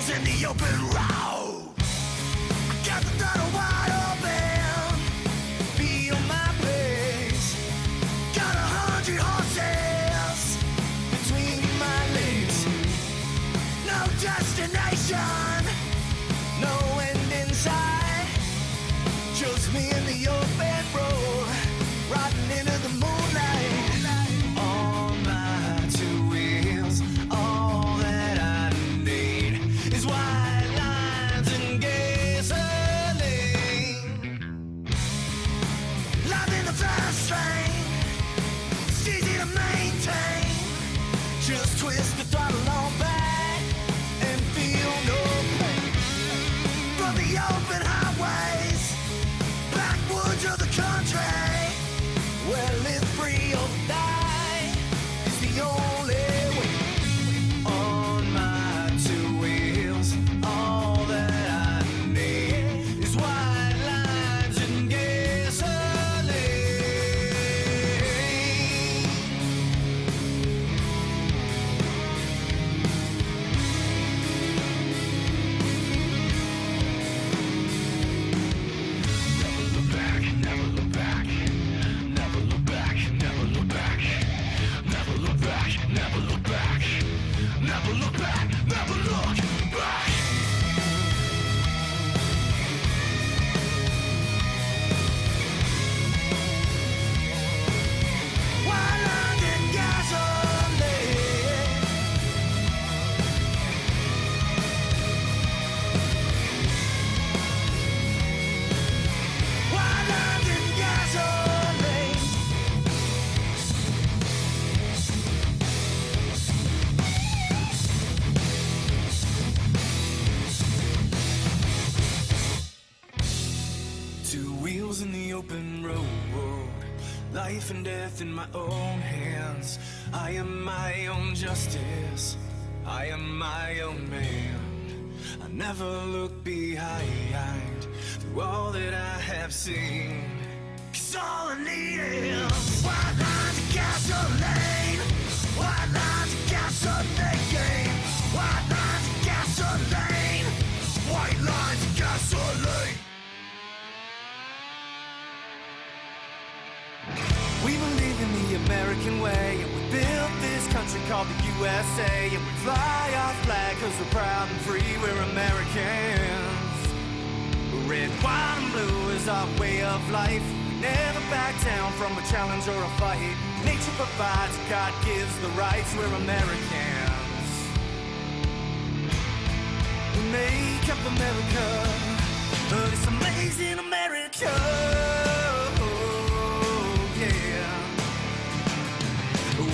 in the open road. I got the throttle wide open, feel my pace. Got 100 horses between my legs. No destination, no end in sight. Just me in the open road, riding into the moonlight. On my two wheels, all that I need is white lines and gasoline. Life in the fast lane, it's easy to maintain. Just twist the throttle on back and feel no pain. From the open highways, backwoods of the country, well, live free or die is the only way. On my two wheels, all that I need is white lines and gasoline. Never look back, never look back. Never look back, never look back. Never look back, never look back. Never look back, never look back. White lines and gasoline. White lines and gasoline. Two wheels in the open road, life and death in my own hands. I am my own justice, I am my own man. I never look behind through all that I have seen. 'Cause all I need is white lines of gasoline. White lines of gasoline. White lines of gasoline. White lines of gasoline. We believe in the American way, and we built this country called the USA, and we fly our flag 'cause we're proud and free, we're Americans. Red, white, and blue is our way of life. We never back down from a challenge or a fight. Nature provides, God gives the rights, we're Americans. We make up America, but it's amazing America. Yeah.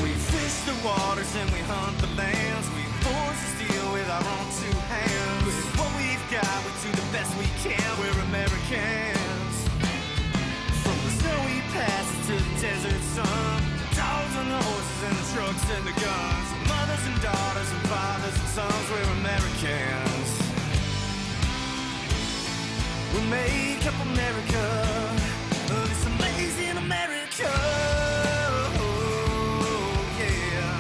We fish the waters and we hunt the lands. We forge the steel with our own two hands. With what we've got, we do the best we can. We're Americans. From the snowy passes to the desert sun, the dogs and the horses and the trucks and the guns, mothers and daughters and fathers and sons, we're Americans. We make up America, but it's amazing America. Yeah.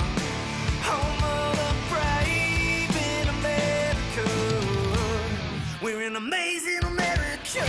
Home of the brave in America. We're an amazing America.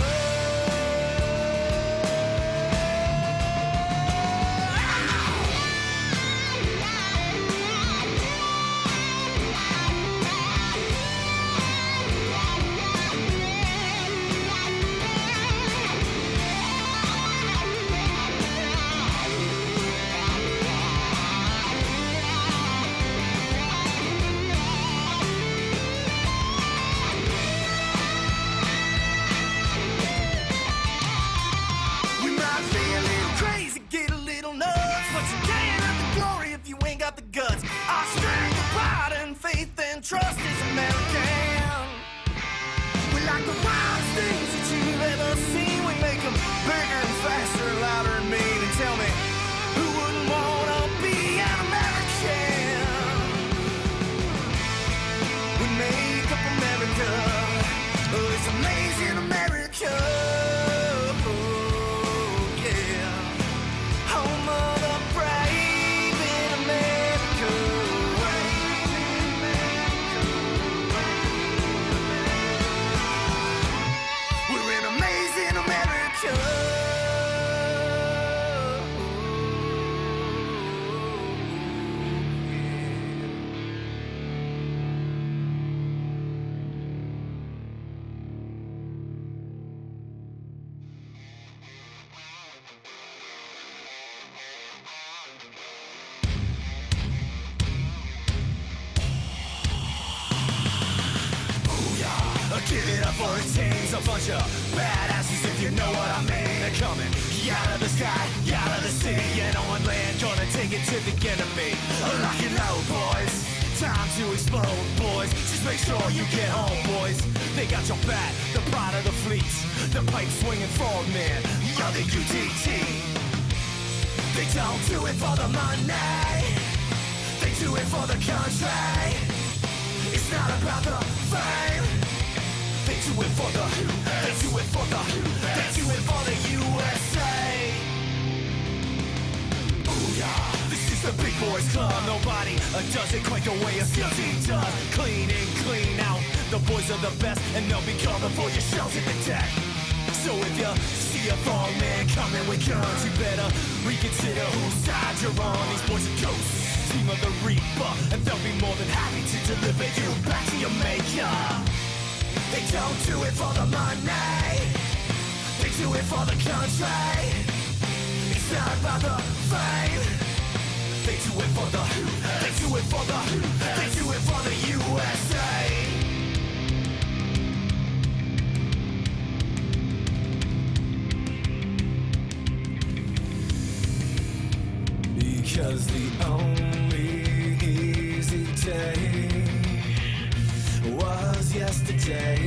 for a team's a bunch of badasses, if you know what I mean. They're coming out of the sky, out of the city, and on land, gonna take it to the enemy. Lock and load, boys. Time to explode, boys. Just make sure you get home, boys. They got your back, the pride of the fleets, the pipe swinging forward, man. You're the UDT. They don't do it for the money, they do it for the country. It's not about the fame, they do it for the, they do it for the, they do it for the USA. Ooh yeah, this is the big boys club. Nobody does it quite the way a SEAL team does. Clean in, clean out, the boys are the best, and they'll be coming for your shells in the deck. So if you see a wrong man coming with guns, you better reconsider whose side you're on. These boys are ghosts, team of the Reaper, and they'll be more than happy to deliver you back to your maker. They don't do it for the money, they do it for the country. It's not about the fame, they do it for the, they do it for the, they do it for the USA. Because the only easy day was yesterday.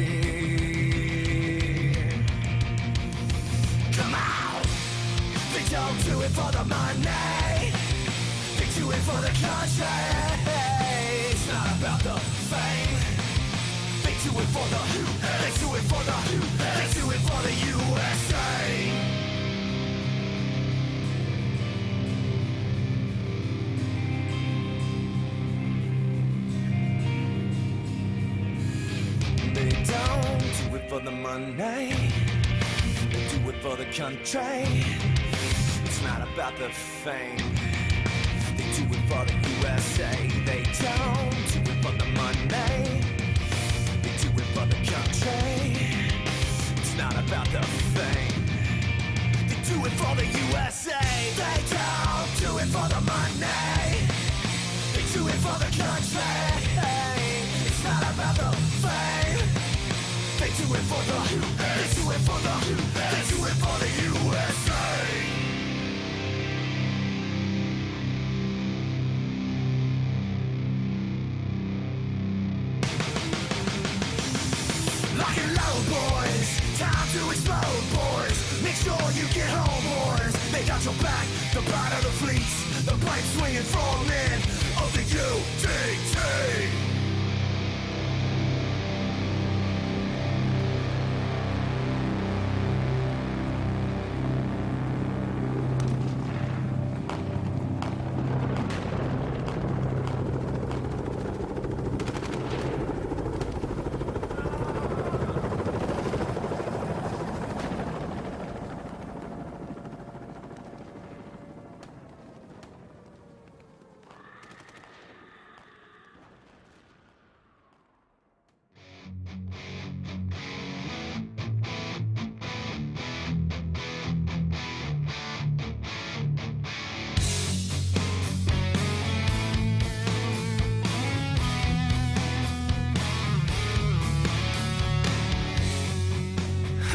Come on! They don't do it for the money, they do it for the country. It's not about the fame, they do it for the, they do it for the, they do it for the USA. They don't do it for the money, they do it for the country. It's not about the fame, they do it for the USA. They don't do it for the money, they do it for the country. It's not about the fame, they do it for the USA. They don't do it for the money, they do it for the country. It's not about the fame, they do it for the, they do it for the, they do it for the USA. Lock and load, boys. Time to explode, boys. Make sure you get home, boys. They got your back, the pride of the fleets, the pipe swinging frogmen of the UDT.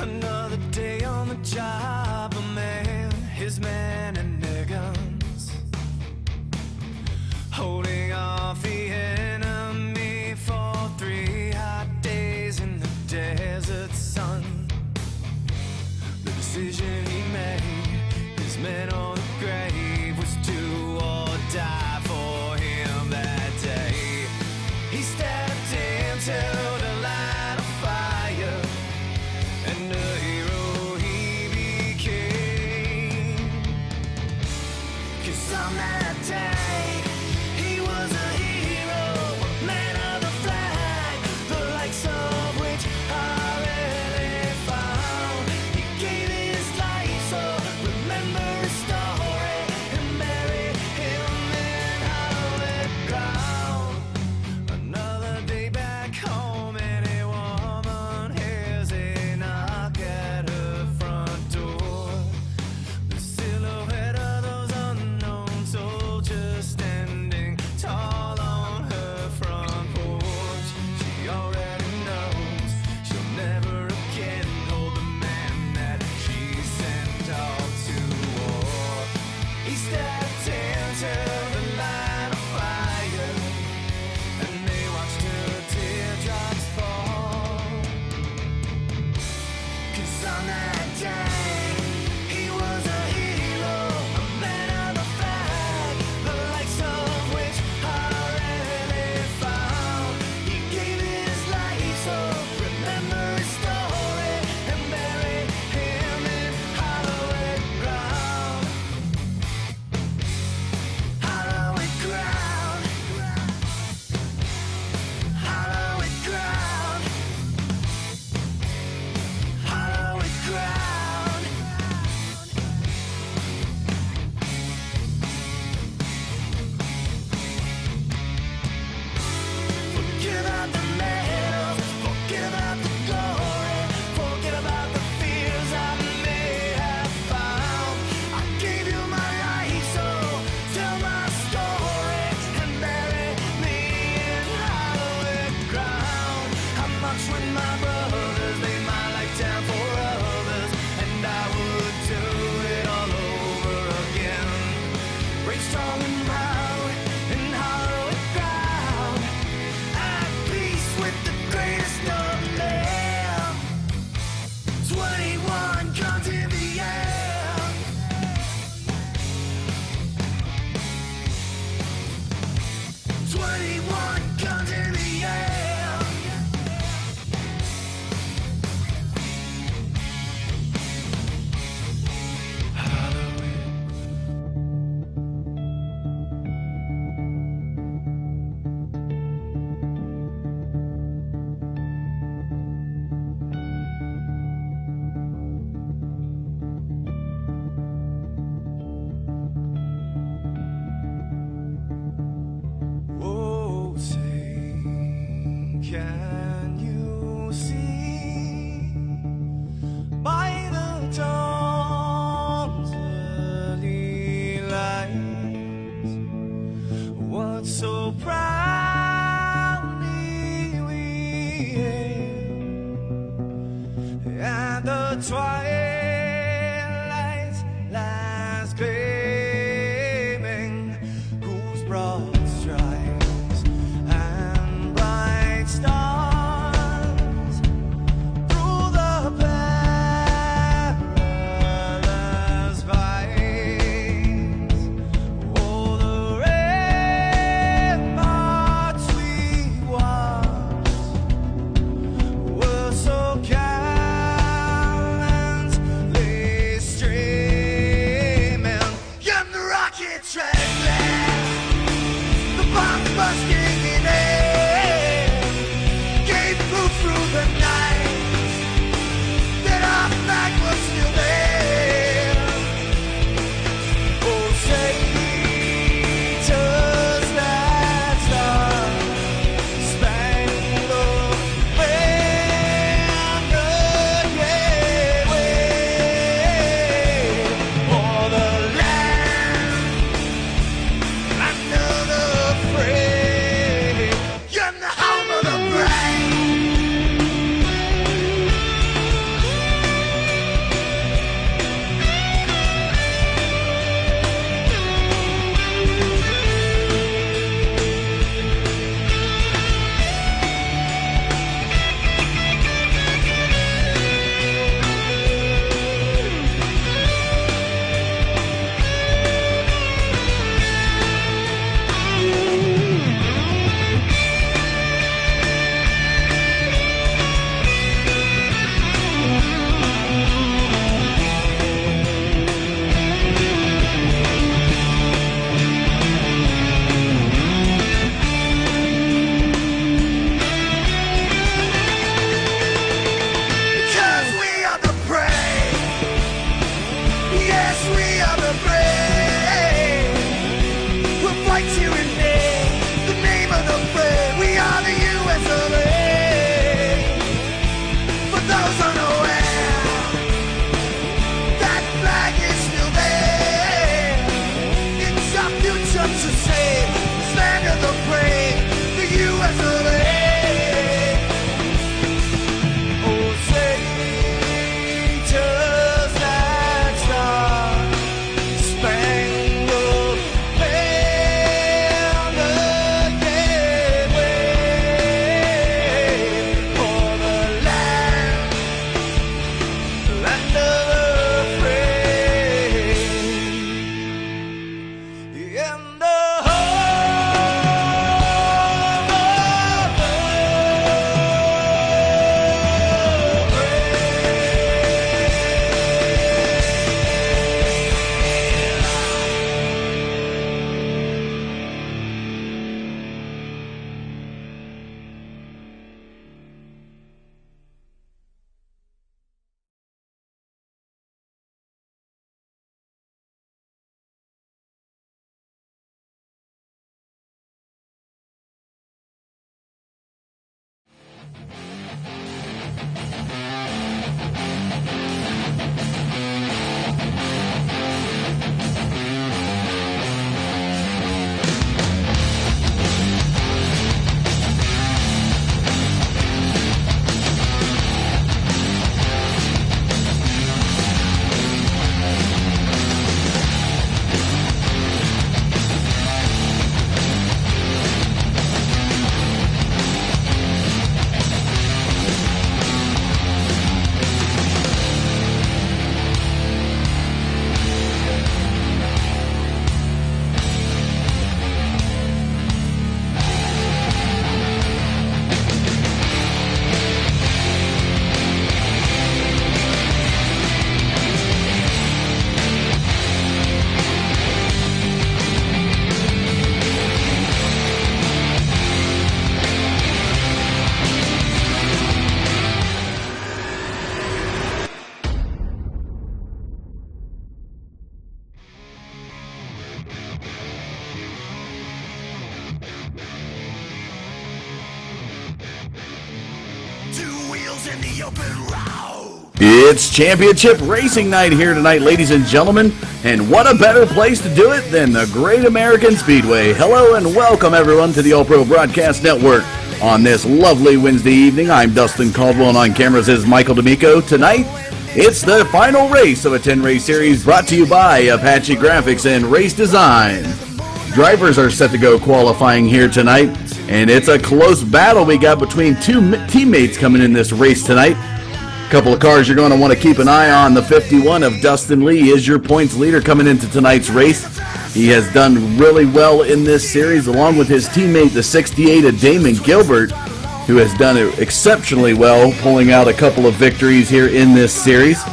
Another day on the job, a man, his men and their guns, holding off the enemy for 3 hot days in the desert sun. The decision he made, his men on the grave, was do or die for him that day. He stepped into the line of fire, and the hero he became. so proudly we hailed, and the twilight lies gleaming, whose broad stripes and bright stars through the perilous fights. Oh, the ramparts we watched were so gallantly streaming, and the rockets red glass, the bombs bursting in air, gave proof through the night that our flag was still there. Oh, say does that star-spangled banner yet wave for the land under the fray, and the home of the brave. Because we are the brave. Yes, we are the brave. We'll fight you in the name of the brave. We are the US of A. For those unaware, that flag is still there. It's our future to save. Stand of the brave, the US of A. Oh, say does that star-spangled banner yet wave for the land under the fray, in the home of the two wheels in the open road. It's championship racing night here tonight, ladies and gentlemen, and what a better place to do it than the Great American Speedway. Hello and welcome everyone to the All Pro Broadcast Network on this lovely Wednesday evening. I'm Dustin Caldwell, and on cameras is Michael D'Amico. Tonight, it's the final race of a 10-race series brought to you by Apache Graphics and Race Design. Drivers are set to go qualifying here tonight, and it's a close battle we got between two teammates coming in this race tonight. Couple of cars you're going to want to keep an eye on. The 51 of Dustin Lee is your points leader coming into tonight's race. He has done really well in this series, along with his teammate, the 68 of Damon Gilbert, who has done it exceptionally well, pulling out a couple of victories here in this series.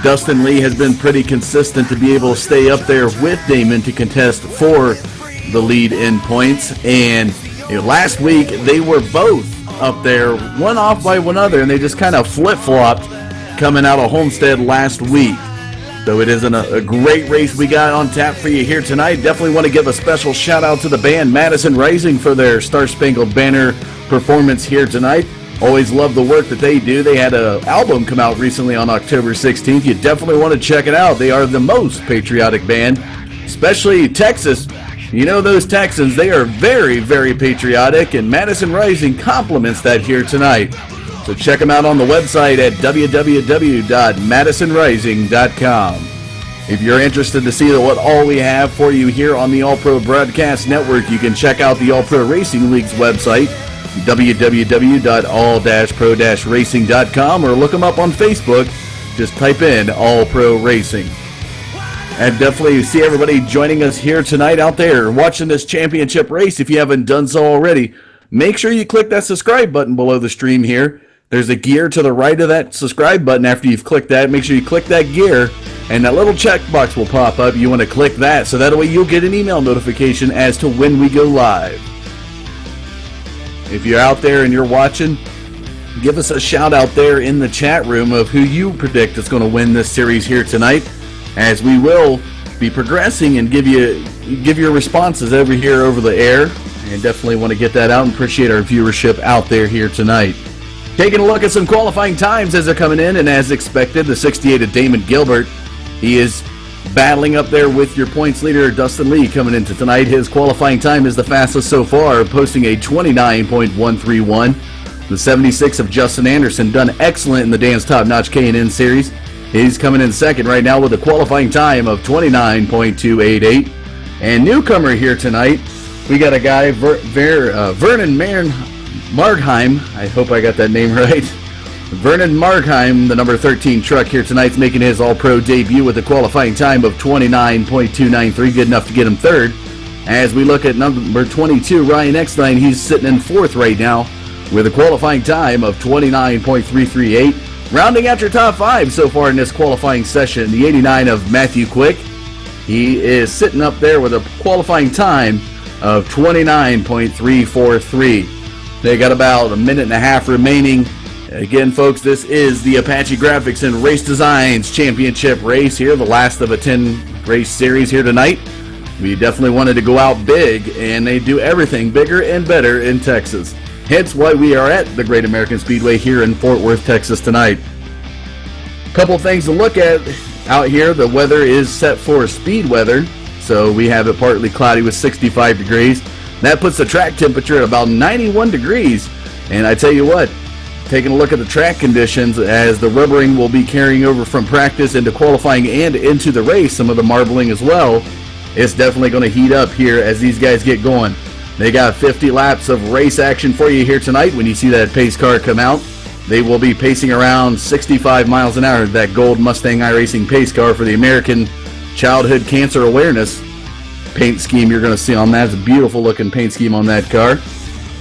Dustin Lee has been pretty consistent to be able to stay up there with Damon to contest for the lead in points. And last week, they were both up there, one off by one other, and they just kind of flip-flopped coming out of Homestead last week. So it isn't a great race we got on tap for you here tonight. Definitely want to give a special shout-out to the band Madison Rising for their Star Spangled Banner performance here tonight. Always love the work that they do. They had an album come out recently on October 16th. You definitely want to check it out. They are the most patriotic band, especially Texas. You know those Texans, they are very, very patriotic, and Madison Rising compliments that here tonight. So check them out on the website at www.madisonrising.com. If you're interested to see what all we have for you here on the All Pro Broadcast Network, you can check out the All Pro Racing League's website, www.all-pro-racing.com, or look them up on Facebook. Just type in All Pro Racing. And definitely see everybody joining us here tonight out there watching this championship race. If you haven't done so already, make sure you click that subscribe button below the stream here. There's a gear to the right of that subscribe button. After you've clicked that, make sure you click that gear, and that little checkbox will pop up. You want to click that, so that way you'll get an email notification as to when we go live. If you're out there and you're watching, give us a shout out there in the chat room of who you predict is going to win this series here tonight, as we will be progressing and give your responses over here over the air, and definitely want to get that out and appreciate our viewership out there here tonight. Taking a look at some qualifying times as they're coming in, and as expected, the 68 of Damon Gilbert, he is battling up there with your points leader, Dustin Lee, coming into tonight. His qualifying time is the fastest so far, posting a 29.131. The 76 of Justin Anderson, done excellent in the Dan's Top Notch K&N Series. He's coming in second right now with a qualifying time of 29.288. And newcomer here tonight, we got a guy, Vernon Margheim. I hope I got that name right. Vernon Margheim, the number 13 truck here tonight, is making his All-Pro debut with a qualifying time of 29.293, good enough to get him third. As we look at number 22, Ryan Eckstein, he's sitting in fourth right now with a qualifying time of 29.338. Rounding out your top five so far in this qualifying session, the 89 of Matthew Quick. He is sitting up there with a qualifying time of 29.343. They got about a minute and a half remaining. Again, folks, this is the Apache Graphics and Race Designs Championship race here, the last of a 10-race series here tonight. We definitely wanted to go out big, and they do everything bigger and better in Texas. Hence why we are at the Great American Speedway here in Fort Worth, Texas tonight. Couple things to look at out here. The weather is set for speed weather, so we have it partly cloudy with 65 degrees. That puts the track temperature at about 91 degrees. And I tell you what, taking a look at the track conditions, as the rubbering will be carrying over from practice into qualifying and into the race, some of the marbling as well, it's definitely going to heat up here as these guys get going. They got 50 laps of race action for you here tonight. When you see that pace car come out, they will be pacing around 65 miles an hour. That gold Mustang iRacing pace car for the American Childhood Cancer Awareness paint scheme you're going to see on that. It's a beautiful looking paint scheme on that car.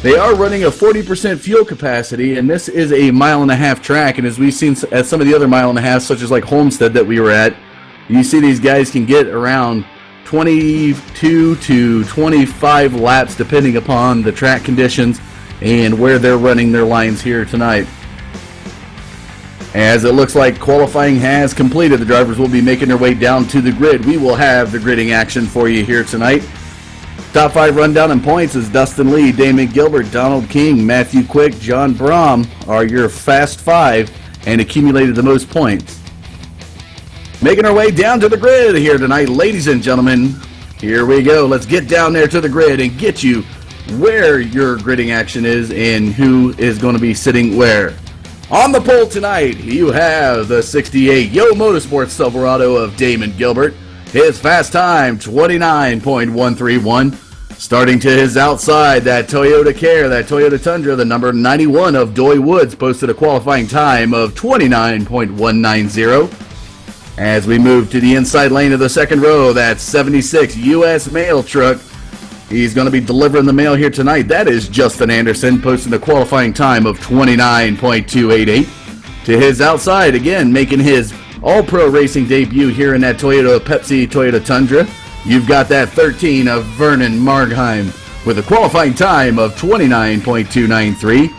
They are running a 40% fuel capacity, and this is a mile-and-a-half track. And as we've seen at some of the other mile-and-a-half, such as like Homestead that we were at, you see these guys can get around 22 to 25 laps depending upon the track conditions and where they're running their lines here tonight. As it looks like qualifying has completed, the drivers will be making their way down to the grid. We will have the gridding action for you here tonight. Top 5 rundown in points is Dustin Lee, Damon Gilbert, Donald King, Matthew Quick, John Brom are your fast 5. and accumulated the most points. Making our way down to the grid here tonight, ladies and gentlemen. Here we go. Let's get down there to the grid and get you where your gridding action is and who is going to be sitting where. On the pole tonight, you have the 68 Yo Motorsports Silverado of Damon Gilbert. His fast time, 29.131. Starting to his outside, that Toyota Care, that Toyota Tundra, the number 91 of Doy Woods, posted a qualifying time of 29.190. As we move to the inside lane of the second row, that 76 U.S. mail truck. He's going to be delivering the mail here tonight. That is Justin Anderson, posting a qualifying time of 29.288. To his outside, again, making his All-Pro Racing debut here in that Toyota Pepsi Toyota Tundra. You've got that 13 of Vernon Margheim with a qualifying time of 29.293.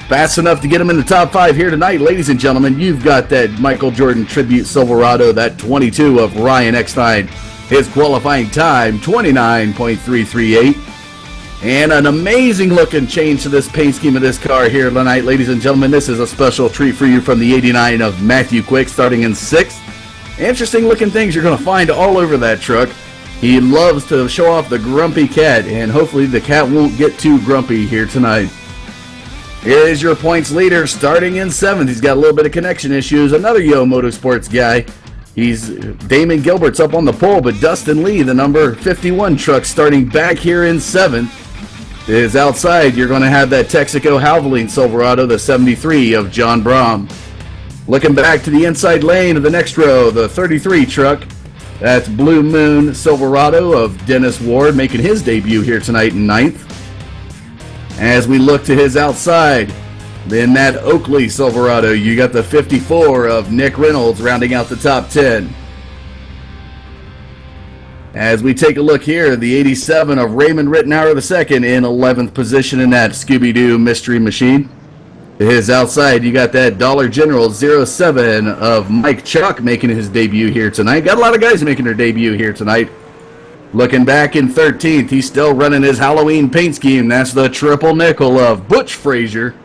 Fast enough to get him in the top 5 here tonight, ladies and gentlemen. You've got that Michael Jordan Tribute Silverado, that 22 of Ryan Eckstein. His qualifying time, 29.338. And an amazing looking change to this paint scheme of this car here tonight, ladies and gentlemen. This is a special treat for you from the 89 of Matthew Quick, starting in 6th. Interesting looking things you're going to find all over that truck. He loves to show off the grumpy cat, and hopefully the cat won't get too grumpy here tonight. Here is your points leader, starting in 7th. He's got a little bit of connection issues. Another Yo Motorsports guy. He's Damon Gilbert's up on the pole, but Dustin Lee, the number 51 truck, starting back here in 7th. Is outside. You're going to have that Texaco Havoline Silverado, the 73 of John Brom. Looking back to the inside lane of the next row, the 33 truck. That's Blue Moon Silverado of Dennis Ward, making his debut here tonight in 9th. As we look to his outside, then that Oakley Silverado, you got the 54 of Nick Reynolds rounding out the top 10. As we take a look here, the 87 of Raymond Rittenauer II in 11th position in that Scooby-Doo Mystery Machine. To his outside, you got that Dollar General 07 of Mike Chuck making his debut here tonight. Got a lot of guys making their debut here tonight. Looking back in 13th, he's still running his Halloween paint scheme. That's the triple nickel of Butch Frazier.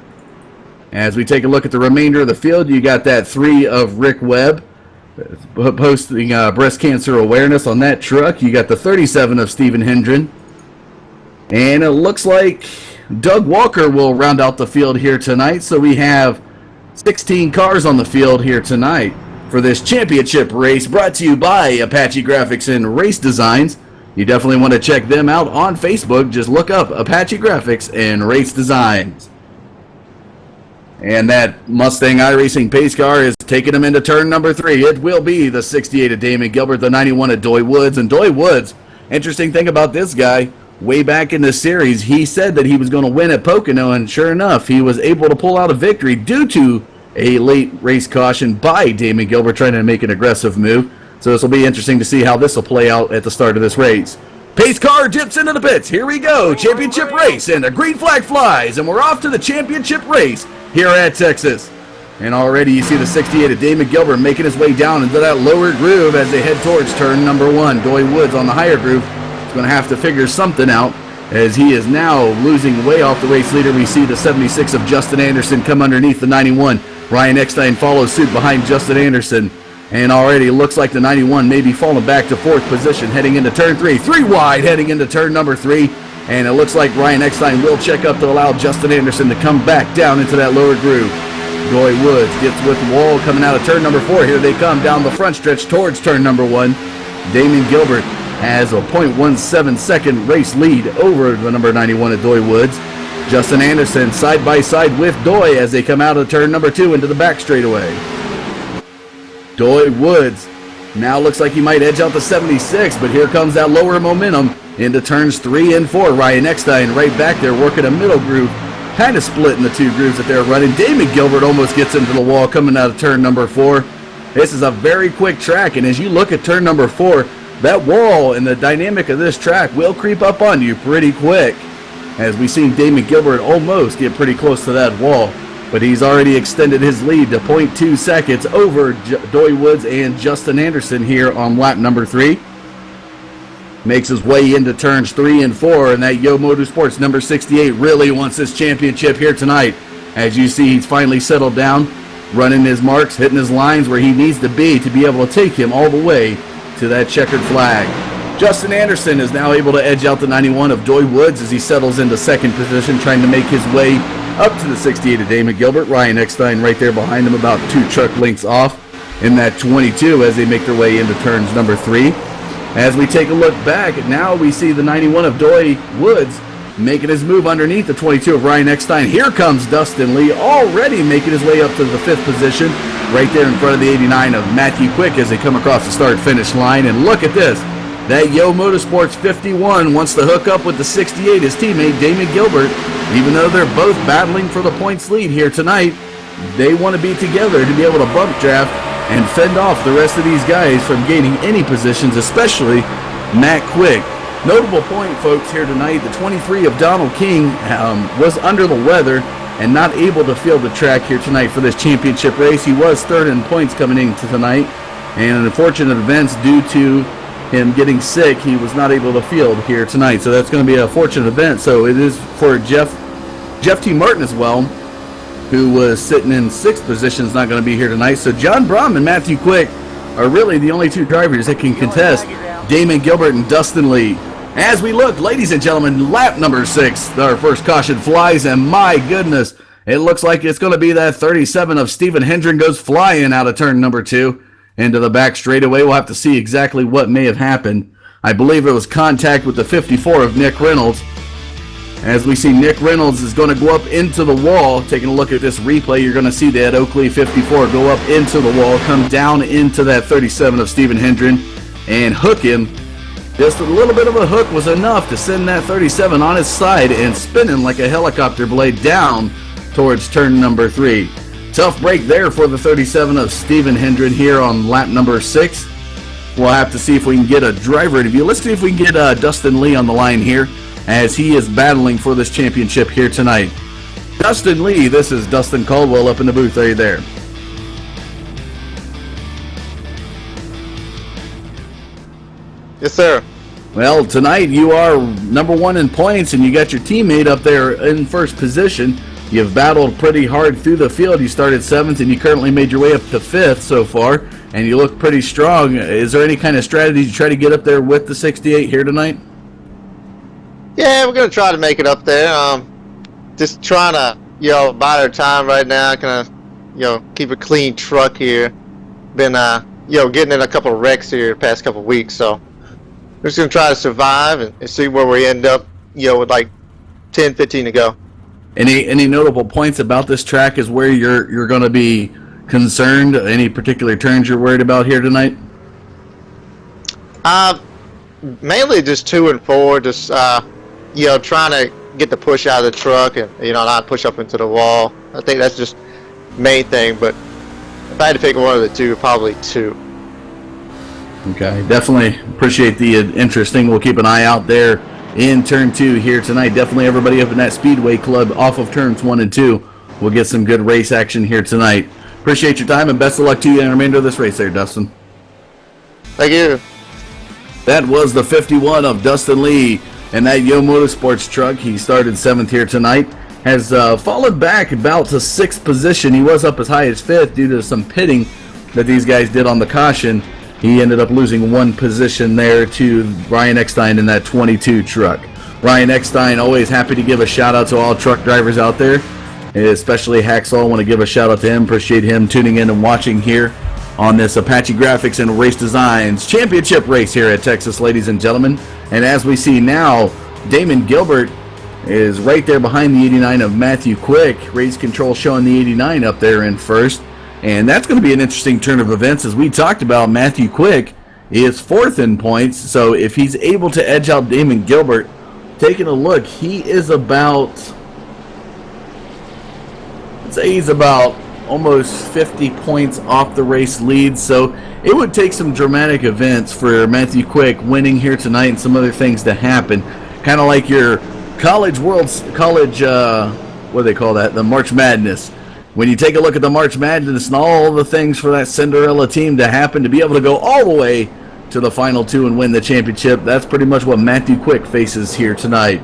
As we take a look at the remainder of the field, you got that 3 of Rick Webb posting breast cancer awareness on that truck. You got the 37 of Stephen Hendren. And it looks like Doug Walker will round out the field here tonight. So we have 16 cars on the field here tonight for this championship race, brought to you by Apache Graphics and Race Designs. You definitely want to check them out on Facebook. Just look up Apache Graphics and Race Designs. And that Mustang iRacing pace car is taking him into turn number 3. It will be the 68 of Damon Gilbert, the 91 of Doy Woods. And Doy Woods, interesting thing about this guy, way back in the series, he said that he was going to win at Pocono, and sure enough, he was able to pull out a victory due to a late race caution by Damon Gilbert trying to make an aggressive move. So this will be interesting to see how this will play out at the start of this race. Pace car dips into the pits. Here we go. Championship race, and the green flag flies, and we're off to the championship race here at Texas. And already you see the 68 of Damon Gilbert making his way down into that lower groove as they head towards turn number 1. Doy Woods on the higher groove is going to have to figure something out as he is now losing way off the race leader. We see the 76 of Justin Anderson come underneath the 91. Ryan Eckstein follows suit behind Justin Anderson. And already looks like the 91 may be falling back to 4th position heading into turn 3. 3 wide heading into turn number 3. And it looks like Ryan Eckstein will check up to allow Justin Anderson to come back down into that lower groove. Doy Woods gets with the wall coming out of turn number 4. Here they come down the front stretch towards turn number 1. Damon Gilbert has a 0.17 second race lead over the number 91 of Doy Woods. Justin Anderson side by side with Doy as they come out of turn number 2 into the back straightaway. Doy Woods now looks like he might edge out the 76, but here comes that lower momentum into turns 3 and 4. Ryan Eckstein right back there working a middle groove, kind of splitting the 2 grooves that they're running. Damon Gilbert almost gets into the wall coming out of turn number 4. This is a very quick track, and as you look at turn number 4, that wall and the dynamic of this track will creep up on you pretty quick. As we've seen Damon Gilbert almost get pretty close to that wall. But he's already extended his lead to 0.2 seconds over Doy Woods and Justin Anderson here on lap number 3. Makes his way into turns 3 and 4, and that Yo Motorsports number 68 really wants this championship here tonight. As you see, he's finally settled down. running his marks, hitting his lines where he needs to be able to take him all the way to that checkered flag. Justin Anderson is now able to edge out the 91 of Doy Woods as he settles into second position, trying to make his way up to the 68 of Damon Gilbert. Ryan Eckstein right there behind him, about 2 truck lengths off in that 22 as they make their way into turns number 3. As we take a look back, now we see the 91 of Doy Woods making his move underneath the 22 of Ryan Eckstein. Here comes Dustin Lee, already making his way up to the 5th position, right there in front of the 89 of Matthew Quick as they come across the start-finish line. And look at this. That Yo Motorsports 51 wants to hook up with the 68, his teammate Damon Gilbert. Even though they're both battling for the points lead here tonight, they want to be together to be able to bump draft and fend off the rest of these guys from gaining any positions, especially Matt Quick. Notable point, folks, here tonight, the 23 of Donald King was under the weather and not able to field the track here tonight for this championship race. He was third in points coming into tonight, and in unfortunate events due to him getting sick, he was not able to field here tonight. So that's going to be a fortunate event. So it is for Jeff T. Martin as well, who was sitting in 6th position, is not going to be here tonight. So John Brom and Matthew Quick are really the only 2 drivers that can contest Damon Gilbert and Dustin Lee. As we look, ladies and gentlemen, lap number 6, our first caution flies, and my goodness, it looks like it's going to be that 37 of Stephen Hendren goes flying out of turn number 2 into the back straightaway. We'll have to see exactly what may have happened. I believe it was contact with the 54 of Nick Reynolds. As we see, Nick Reynolds is going to go up into the wall. Taking a look at this replay, you're going to see that Oakley 54 go up into the wall, come down into that 37 of Stephen Hendren, and hook him. Just a little bit of a hook was enough to send that 37 on his side and spinning like a helicopter blade down towards turn number 3. Tough break there for the 37 of Stephen Hendren here on lap number 6. We'll have to see if we can get a driver interview. Let's see if we can get Dustin Lee on the line here as he is battling for this championship here tonight. Dustin Lee, this is Dustin Caldwell up in the booth. Are you there? Yes, sir. Well, tonight you are number 1 in points, and you got your teammate up there in first position. You've battled pretty hard through the field. You started 7th, and you currently made your way up to 5th so far, and you look pretty strong. Is there any kind of strategy to try to get up there with the 68 here tonight? Yeah, we're going to try to make it up there. Just trying to, bide our time right now, kind of, keep a clean truck here. Been, getting in a couple of wrecks here the past couple of weeks, so we're just going to try to survive and see where we end up, with like 10, 15 to go. Any notable points about this track is where you're going to be concerned? Any particular turns you're worried about here tonight? Mainly just 2 and 4, just trying to get the push out of the truck and not push up into the wall. I think that's just the main thing, but if I had to pick one of the 2, probably 2. Okay, definitely appreciate the interesting. We'll keep an eye out there in turn 2 here tonight. Definitely everybody up in that Speedway Club off of turns 1 and 2 will get some good race action here tonight. Appreciate your time and best of luck to you in the remainder of this race there, Dustin. Thank you. That was the 51 of Dustin Lee and that Yo Motorsports truck. He started 7th here tonight. Has fallen back about to 6th position. He was up as high as 5th due to some pitting that these guys did on the caution. He ended up losing 1 position there to Ryan Eckstein in that 22 truck. Ryan Eckstein, always happy to give a shout out to all truck drivers out there, especially Hacksaw. I want to give a shout out to him. Appreciate him tuning in and watching here on this Apache Graphics and Race Designs championship race here at Texas, ladies and gentlemen. And as we see now, Damon Gilbert is right there behind the 89 of Matthew Quick. Race Control showing the 89 up there in first. And that's going to be an interesting turn of events. As we talked about, Matthew Quick is 4th in points. So if he's able to edge out Damon Gilbert, taking a look, he is about, let's say he's about almost 50 points off the race lead. So it would take some dramatic events for Matthew Quick winning here tonight and some other things to happen. Kind of like your what do they call that? The March Madness. When you take a look at the March Madness and all the things for that Cinderella team to happen, to be able to go all the way to the final 2 and win the championship, that's pretty much what Matthew Quick faces here tonight.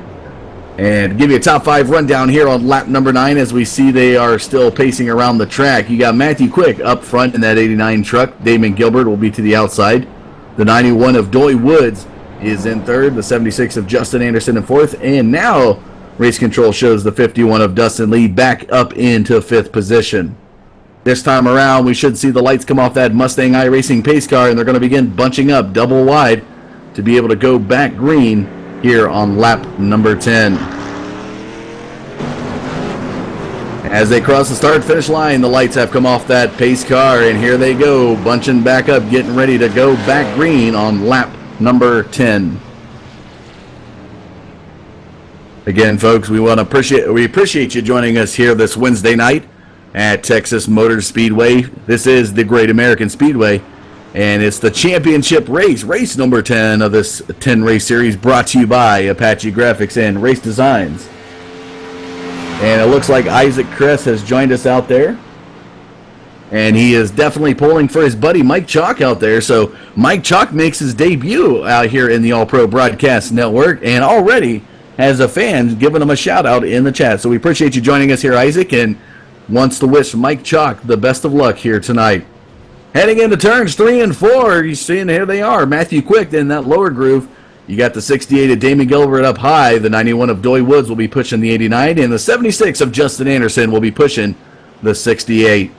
And give you a top 5 rundown here on lap number 9 as we see they are still pacing around the track. You got Matthew Quick up front in that 89 truck. Damon Gilbert will be to the outside. The 91 of Doy Woods is in third. The 76 of Justin Anderson in fourth. And now race control shows the 51 of Dustin Lee back up into 5th position. This time around, we should see the lights come off that Mustang iRacing pace car, and they're going to begin bunching up double wide to be able to go back green here on lap number 10. As they cross the start-finish line, the lights have come off that pace car, and here they go, bunching back up, getting ready to go back green on lap number 10. Again, folks, we appreciate you joining us here this Wednesday night at Texas Motor Speedway. This is the Great American Speedway, and it's the championship race number 10 of this 10-race series, brought to you by Apache Graphics and Race Designs. And it looks like Isaac Kress has joined us out there, and he is definitely pulling for his buddy Mike Chalk out there. So Mike Chalk makes his debut out here in the All-Pro Broadcast Network, and already has a fan giving him a shout-out in the chat. So we appreciate you joining us here, Isaac, and wants to wish Mike Chalk the best of luck here tonight. Heading into turns 3 and 4, you're seeing here they are. Matthew Quick in that lower groove. You got the 68 of Damon Gilbert up high. The 91 of Doy Woods will be pushing the 89, and the 76 of Justin Anderson will be pushing the 68.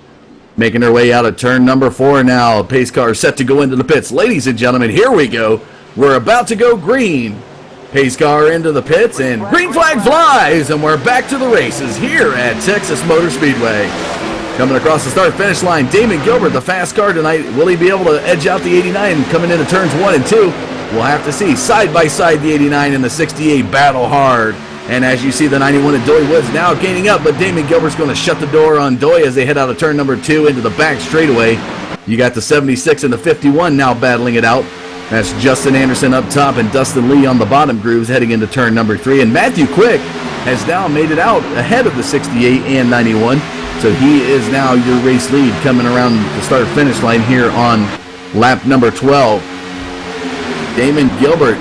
Making their way out of turn number 4 now. Pace car set to go into the pits. Ladies and gentlemen, here we go. We're about to go green. Pace car into the pits, and green flag flies, and we're back to the races here at Texas Motor Speedway. Coming across the start-finish line, Damon Gilbert, the fast car tonight. Will he be able to edge out the 89 coming into turns 1 and 2? We'll have to see. Side by side, the 89 and the 68 battle hard. And as you see, the 91 of Doy Woods now gaining up, but Damon Gilbert's going to shut the door on Doy as they head out of turn number 2 into the back straightaway. You got the 76 and the 51 now battling it out. That's Justin Anderson up top and Dustin Lee on the bottom grooves heading into turn number 3. And Matthew Quick has now made it out ahead of the 68 and 91. So he is now your race lead coming around the start-finish line here on lap number 12. Damon Gilbert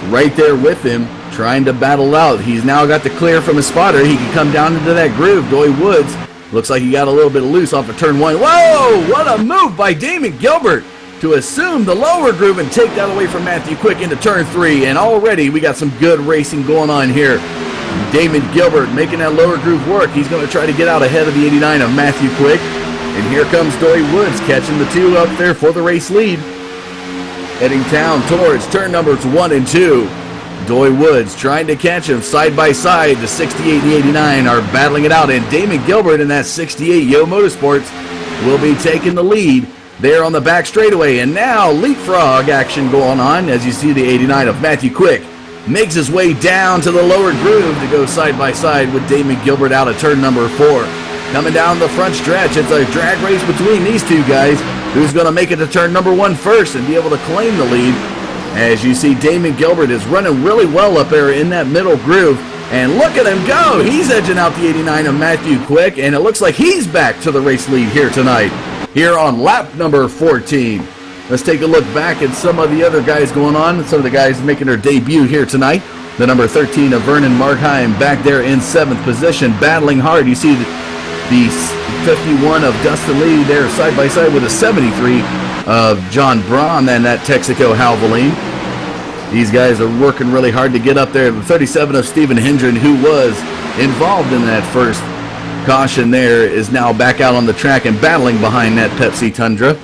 right there with him, trying to battle out. He's now got the clear from his spotter. He can come down into that groove. Doy Woods looks like he got a little bit loose off of turn 1. Whoa! What a move by Damon Gilbert to assume the lower groove and take that away from Matthew Quick into turn 3. And already we got some good racing going on here. Damon Gilbert making that lower groove work. He's going to try to get out ahead of the 89 of Matthew Quick. And here comes Doy Woods catching the 2 up there for the race lead. Heading down towards turn numbers 1 and 2. Doy Woods trying to catch him side by side. The 68 and the 89 are battling it out. And Damon Gilbert in that 68 Yo Motorsports will be taking the lead there on the back straightaway. And now leapfrog action going on as you see the 89 of Matthew Quick makes his way down to the lower groove to go side by side with Damon Gilbert out of turn number 4. Coming down the front stretch, it's a drag race between these two guys. Who's going to make it to turn number 1 first and be able to claim the lead? As you see, Damon Gilbert is running really well up there in that middle groove. And look at him go! He's edging out the 89 of Matthew Quick, and it looks like he's back to the race lead here tonight, here on lap number 14. Let's take a look back at some of the other guys going on, some of the guys making their debut here tonight. The number 13 of Vernon Markheim back there in 7th position, battling hard. You see the 51 of Dustin Lee there side by side with a 73 of John Braun and that Texaco Halvoline. These guys are working really hard to get up there. The 37 of Stephen Hendren, who was involved in that first caution there, is now back out on the track and battling behind that Pepsi Tundra.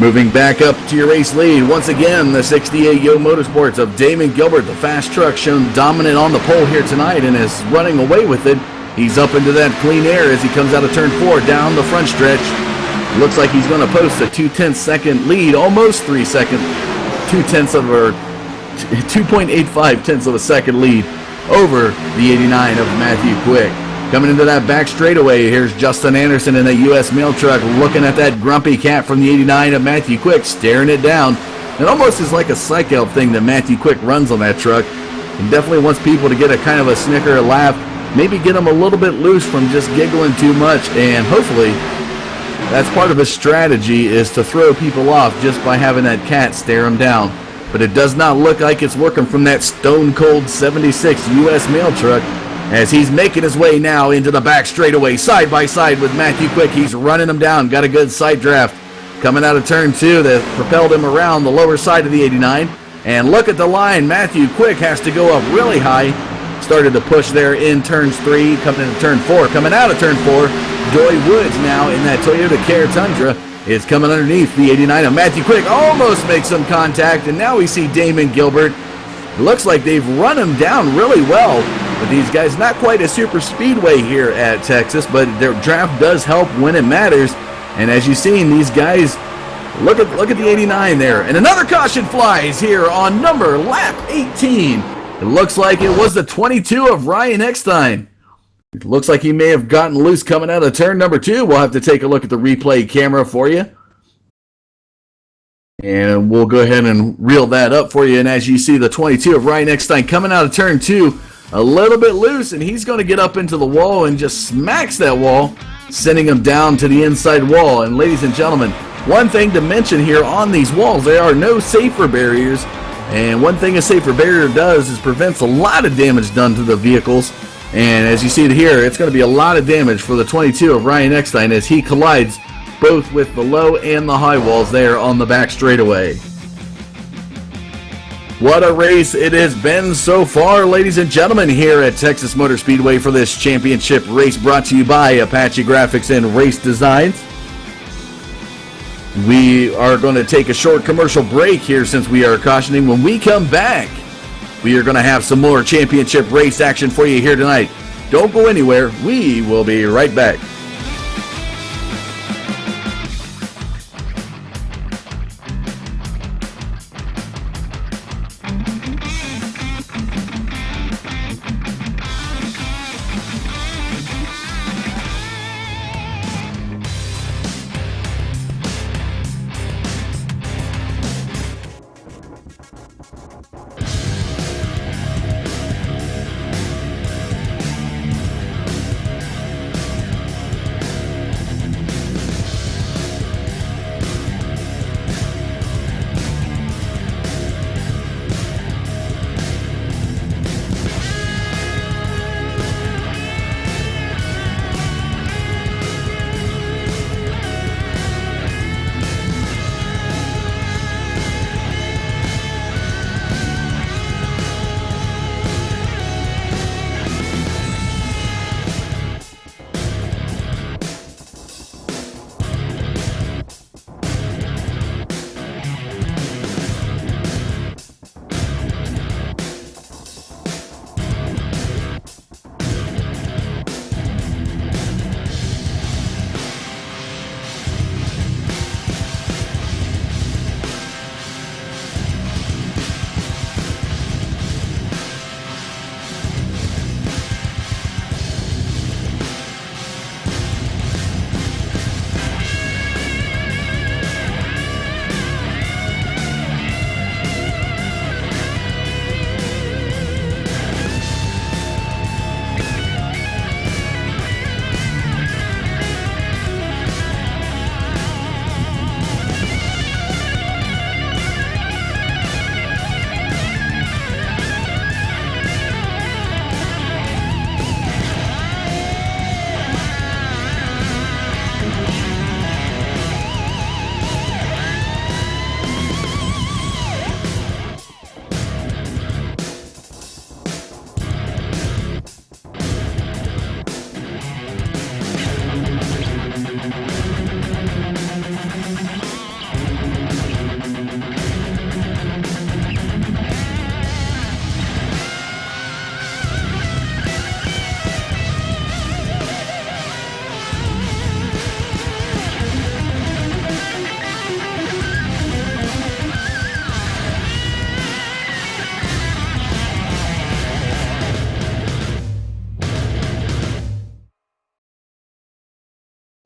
Moving back up to your race lead, once again, the 68 Yo Motorsports of Damon Gilbert, the fast truck, shown dominant on the pole here tonight and is running away with it. He's up into that clean air as he comes out of turn 4 down the front stretch. Looks like he's going to post a 2/10 second lead, almost 3 seconds, 2.85 tenths of a second lead over the 89 of Matthew Quick. Coming into that back straightaway, here's Justin Anderson in a U.S. mail truck looking at that grumpy cat from the 89 of Matthew Quick, staring it down. It almost is like a psych elf thing that Matthew Quick runs on that truck. And definitely wants people to get a kind of a snicker, a laugh, maybe get them a little bit loose from just giggling too much. And hopefully that's part of his strategy, is to throw people off just by having that cat stare them down. but it does not look like it's working from that Stone Cold 76 U.S. mail truck as he's making his way now into the back straightaway, side by side with Matthew Quick. He's running him down, got a good side draft coming out of turn 2 that propelled him around the lower side of the 89. And look at the line, Matthew Quick has to go up really high. Started to push there in turns 3, coming into turn 4. Coming out of turn 4, Joy Woods now in that Toyota Care Tundra is coming underneath the 89 of Matthew Quick. Almost makes some contact, and now we see Damon Gilbert. It looks like they've run him down really well. But these guys, not quite a super speedway here at Texas, but their draft does help when it matters. And as you've seen, these guys, look at the 89 there. And another caution flies here on lap 18. It looks like it was the 22 of Ryan Eckstein. It looks like he may have gotten loose coming out of turn number 2. We'll have to take a look at the replay camera for you. And we'll go ahead and reel that up for you. And as you see, the 22 of Ryan Eckstein coming out of turn 2, a little bit loose, and he's going to get up into the wall and just smacks that wall, sending him down to the inside wall. And ladies and gentlemen, one thing to mention here on these walls, there are no safer barriers. And one thing a safer barrier does is prevents a lot of damage done to the vehicles. And as you see it here, it's going to be a lot of damage for the 22 of Ryan Eckstein as he collides both with the low and the high walls there on the back straightaway. What a race it has been so far, ladies and gentlemen, here at Texas Motor Speedway for this championship race brought to you by Apache Graphics and Race Designs. We are going to take a short commercial break here since we are cautioning. When we come back, we are going to have some more championship race action for you here tonight. Don't go anywhere. We will be right back.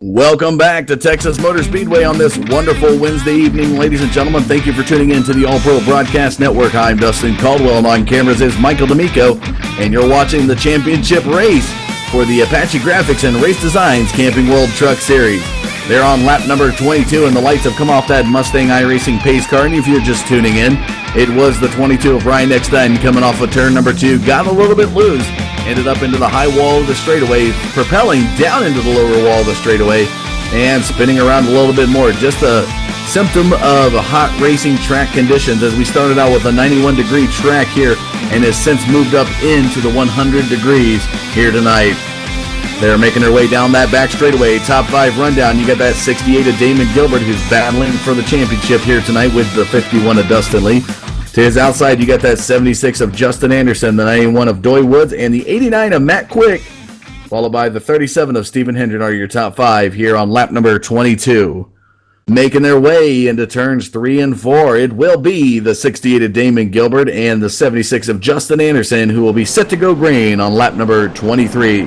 Welcome back to Texas Motor Speedway on this wonderful Wednesday evening. Ladies and gentlemen, thank you for tuning in to the All Pro Broadcast Network. I'm Dustin Caldwell, and on cameras is Michael D'Amico, and you're watching the championship race for the Apache Graphics and Race Designs Camping World Truck Series. They're on lap number 22, and the lights have come off that Mustang iRacing pace car. And if you're just tuning in, it was the 22 of Ryan Eckstein coming off of turn number 2. Got a little bit loose, ended up into the high wall of the straightaway, propelling down into the lower wall of the straightaway, and spinning around a little bit more. Just a symptom of hot racing track conditions, as we started out with a 91-degree track here and has since moved up into the 100 degrees here tonight. They're making their way down that back straightaway. Top 5 rundown. You got that 68 of Damon Gilbert, who's battling for the championship here tonight with the 51 of Dustin Lee. To his outside, you got that 76 of Justin Anderson, the 91 of Doy Woods, and the 89 of Matt Quick, followed by the 37 of Stephen Hendren are your top 5 here on lap number 22. Making their way into turns 3 and 4, it will be the 68 of Damon Gilbert and the 76 of Justin Anderson, who will be set to go green on lap number 23.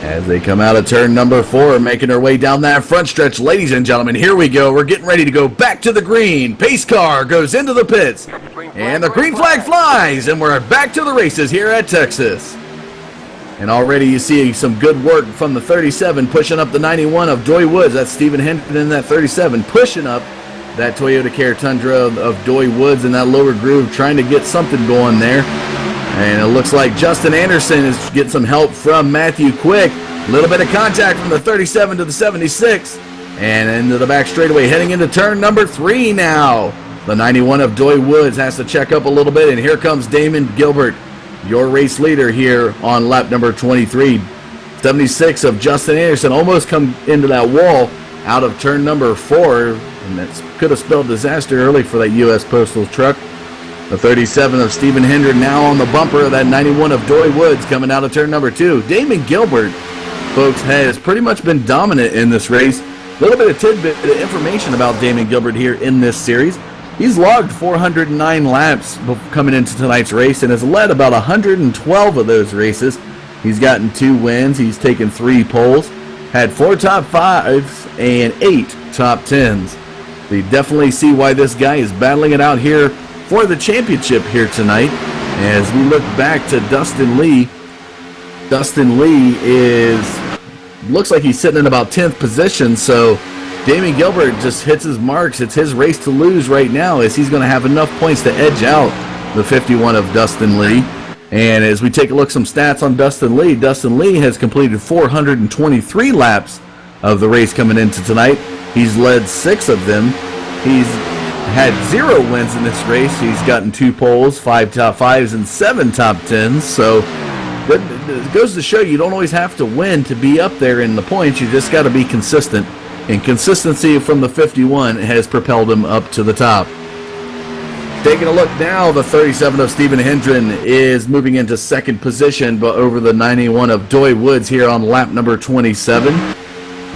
As they come out of turn number 4, making their way down that front stretch, ladies and gentlemen, here we go. We're getting ready to go back to the green. Pace car goes into the pits, and the green flag flies, and we're back to the races here at Texas. And already you see some good work from the 37, pushing up the 91 of Doy Woods. That's Stephen Hendren in that 37, pushing up that Toyota Care Tundra of Doy Woods in that lower groove, trying to get something going there. And it looks like Justin Anderson is getting some help from Matthew Quick. A little bit of contact from the 37 to the 76. And into the back straightaway, heading into turn number 3 now. The 91 of Doy Woods has to check up a little bit. And here comes Damon Gilbert, your race leader here on lap number 23. 76 of Justin Anderson almost come into that wall out of turn number 4. And that could have spelled disaster early for that U.S. Postal truck. The 37 of Stephen Hendren now on the bumper of that 91 of Doy Woods coming out of turn number 2. Damon Gilbert, folks, has pretty much been dominant in this race. A little bit of tidbit of information about Damon Gilbert here in this series. He's logged 409 laps coming into tonight's race and has led about 112 of those races. He's gotten 2 wins. He's taken 3 poles, had 4 top 5s and 8 top 10s. So you definitely see why this guy is battling it out here for the championship here tonight. As we look back to Dustin Lee, Dustin Lee looks like he's sitting in about 10th position, so Damon Gilbert just hits his marks. It's his race to lose right now, as he's going to have enough points to edge out the 51 of Dustin Lee. And as we take a look at some stats on Dustin Lee has completed 423 laps of the race coming into tonight. He's led 6 of them. He's had 0 wins in this race. He's gotten 2 poles, 5 top 5s, and 7 top 10s. So it goes to show you don't always have to win to be up there in the points. You just got to be consistent. And consistency from the 51 has propelled him up to the top. Taking a look now, the 37 of Stephen Hendren is moving into 2nd position, but over the 91 of Doy Woods here on lap number 27.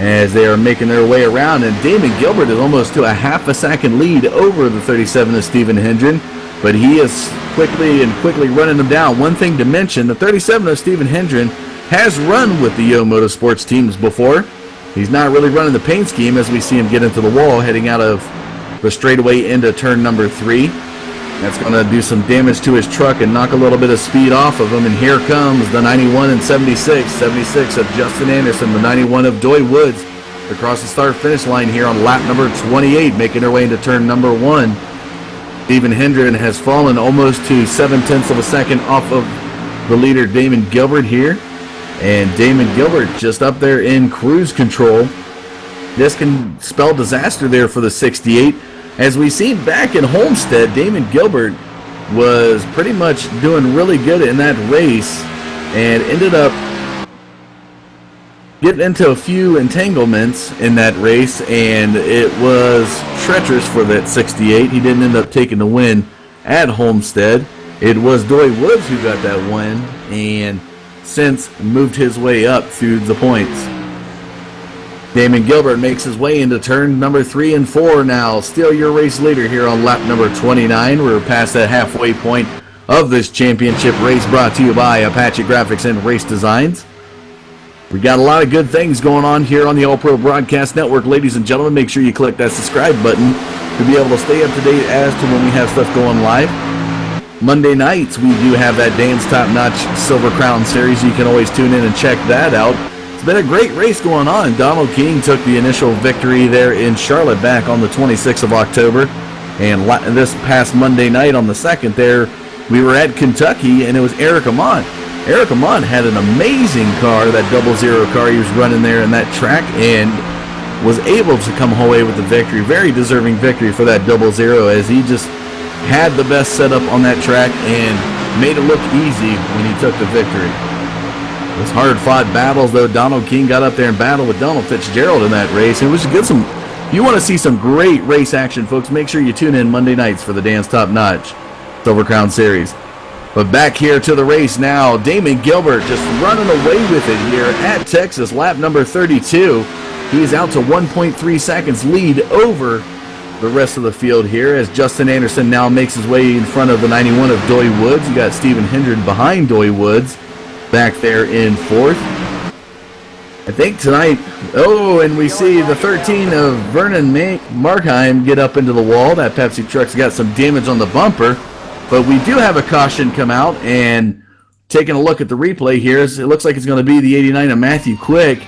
As they are making their way around, and Damon Gilbert is almost to a half a second lead over the 37 of Stephen Hendren, but he is quickly running them down. One thing to mention, the 37 of Stephen Hendren has run with the Yo Motorsports teams before. He's not really running the paint scheme, as we see him get into the wall heading out of the straightaway into turn number 3. That's going to do some damage to his truck and knock a little bit of speed off of him. And here comes the 91 and 76. 76 of Justin Anderson, the 91 of Doy Woods, across the start-finish line here on lap number 28, making their way into turn number 1. Stephen Hendren has fallen almost to 0.7 of a second off of the leader, Damon Gilbert here. And Damon Gilbert just up there in cruise control. This can spell disaster there for the 68. As we see back in Homestead, Damon Gilbert was pretty much doing really good in that race and ended up getting into a few entanglements in that race, and it was treacherous for that 68. He didn't end up taking the win at Homestead. It was Doy Woods who got that win and since moved his way up through the points. Damon Gilbert makes his way into turn number 3 and 4 now. Still your race leader here on lap number 29. We're past that halfway point of this championship race, brought to you by Apache Graphics and Race Designs. We got a lot of good things going on here on the All Pro Broadcast Network, ladies and gentlemen. Make sure you click that subscribe button to be able to stay up to date as to when we have stuff going live. Monday nights, we do have that Dan's Top Notch Silver Crown Series. You can always tune in and check that out. It's been a great race going on. Donald King took the initial victory there in Charlotte back on the 26th of October. And this past Monday night on the 2nd there, we were at Kentucky, and it was Eric Amont. Eric Amont had an amazing car, that 00 car he was running there in that track, and was able to come away with the victory. Very deserving victory for that 00, as he just had the best setup on that track and made it look easy when he took the victory. It was hard-fought battles, though. Donald King got up there and battled with Donald Fitzgerald in that race. It was good. If you want to see some great race action, folks, make sure you tune in Monday nights for the Dan's Top Notch Silver Crown Series. But back here to the race now, Damon Gilbert just running away with it here at Texas, lap number 32. He is out to 1.3 seconds lead over the rest of the field here, as Justin Anderson now makes his way in front of the 91 of Doy Woods. You got Stephen Hendren behind Doy Woods back there in 4th. I think tonight, and we see the 13 of Vernon Markheim get up into the wall. That Pepsi truck's got some damage on the bumper, but we do have a caution come out, and taking a look at the replay here, it looks like it's going to be the 89 of Matthew Quick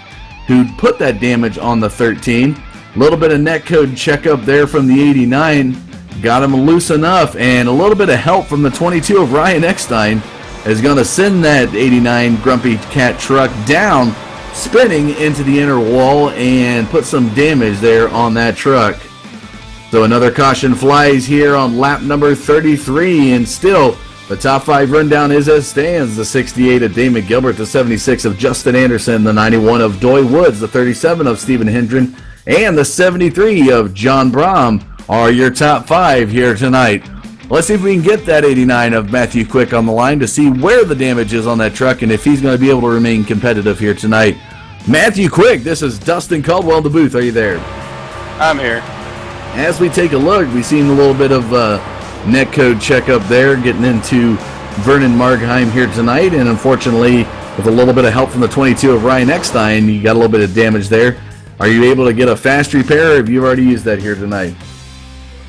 who put that damage on the 13. A little bit of netcode checkup there from the 89. Got him loose enough, and a little bit of help from the 22 of Ryan Eckstein is going to send that 89 Grumpy Cat truck down, spinning into the inner wall, and put some damage there on that truck. So another caution flies here on lap number 33, and still the top 5 rundown is as stands. The 68 of Damon Gilbert, the 76 of Justin Anderson, the 91 of Doy Woods, the 37 of Stephen Hendren, and the 73 of John Brom are your top 5 here tonight. Let's see if we can get that 89 of Matthew Quick on the line to see where the damage is on that truck and if he's going to be able to remain competitive here tonight. Matthew Quick, this is Dustin Caldwell in the booth. Are you there? I'm here. As we take a look, we've seen a little bit of netcode checkup there, getting into Vernon Markheim here tonight, and unfortunately, with a little bit of help from the 22 of Ryan Eckstein, you got a little bit of damage there. Are you able to get a fast repair, or have you already used that here tonight?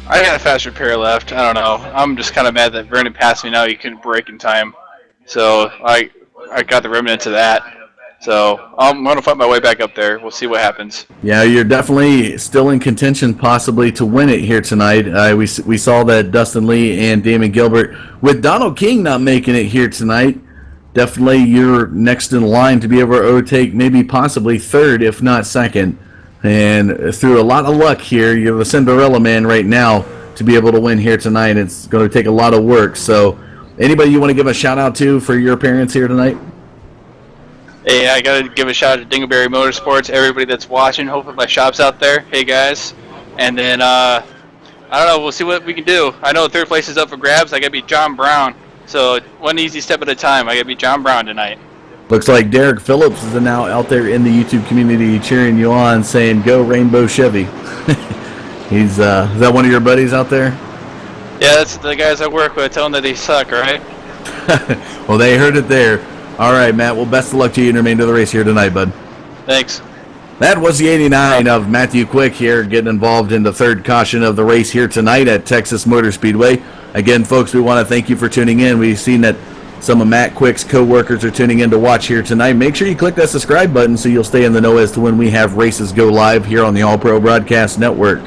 I got a fast repair left. I don't know. I'm just kind of mad that Vernon passed me now. He couldn't brake in time. So I got the remnants of that. So I'm going to fight my way back up there. We'll see what happens. Yeah, you're definitely still in contention possibly to win it here tonight. We saw that Dustin Lee and Damon Gilbert, with Donald King not making it here tonight, definitely you're next in line to be able to overtake maybe possibly 3rd, if not 2nd. And through a lot of luck here, you're the Cinderella man right now to be able to win here tonight. It's going to take a lot of work. So anybody you want to give a shout out to for your appearance here tonight? Hey, I got to give a shout out to Dingleberry Motorsports, everybody that's watching. Hopefully my shop's out there. Hey, guys. And then, I don't know, we'll see what we can do. I know 3rd place is up for grabs. I got to beat John Brown. So one easy step at a time. I got to beat John Brown tonight. Looks like Derek Phillips is now out there in the YouTube community cheering you on, saying, "Go Rainbow Chevy." Is that one of your buddies out there? Yeah, that's the guys I work with. Tell them that they suck, right? Well, they heard it there. All right, Matt. Well, best of luck to you in the remainder of the race here tonight, bud. Thanks. That was the 89 of Matthew Quick here, getting involved in the 3rd caution of the race here tonight at Texas Motor Speedway. Again, folks, we want to thank you for tuning in. We've seen that some of Matt Quick's co-workers are tuning in to watch here tonight. Make sure you click that subscribe button so you'll stay in the know as to when we have races go live here on the All Pro Broadcast Network.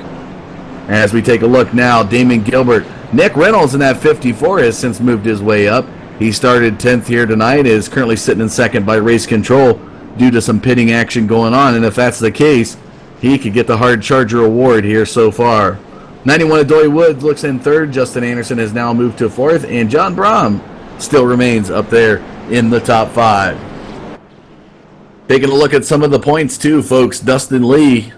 As we take a look now, Damon Gilbert. Nick Reynolds in that 54 has since moved his way up. He started 10th here tonight, is currently sitting in 2nd by race control due to some pitting action going on. And if that's the case, he could get the Hard Charger Award here so far. 91 of Doy Woods looks in 3rd. Justin Anderson has now moved to 4th. And John Brom still remains up there in the top 5. Taking a look at some of the points too, folks. Dustin Lee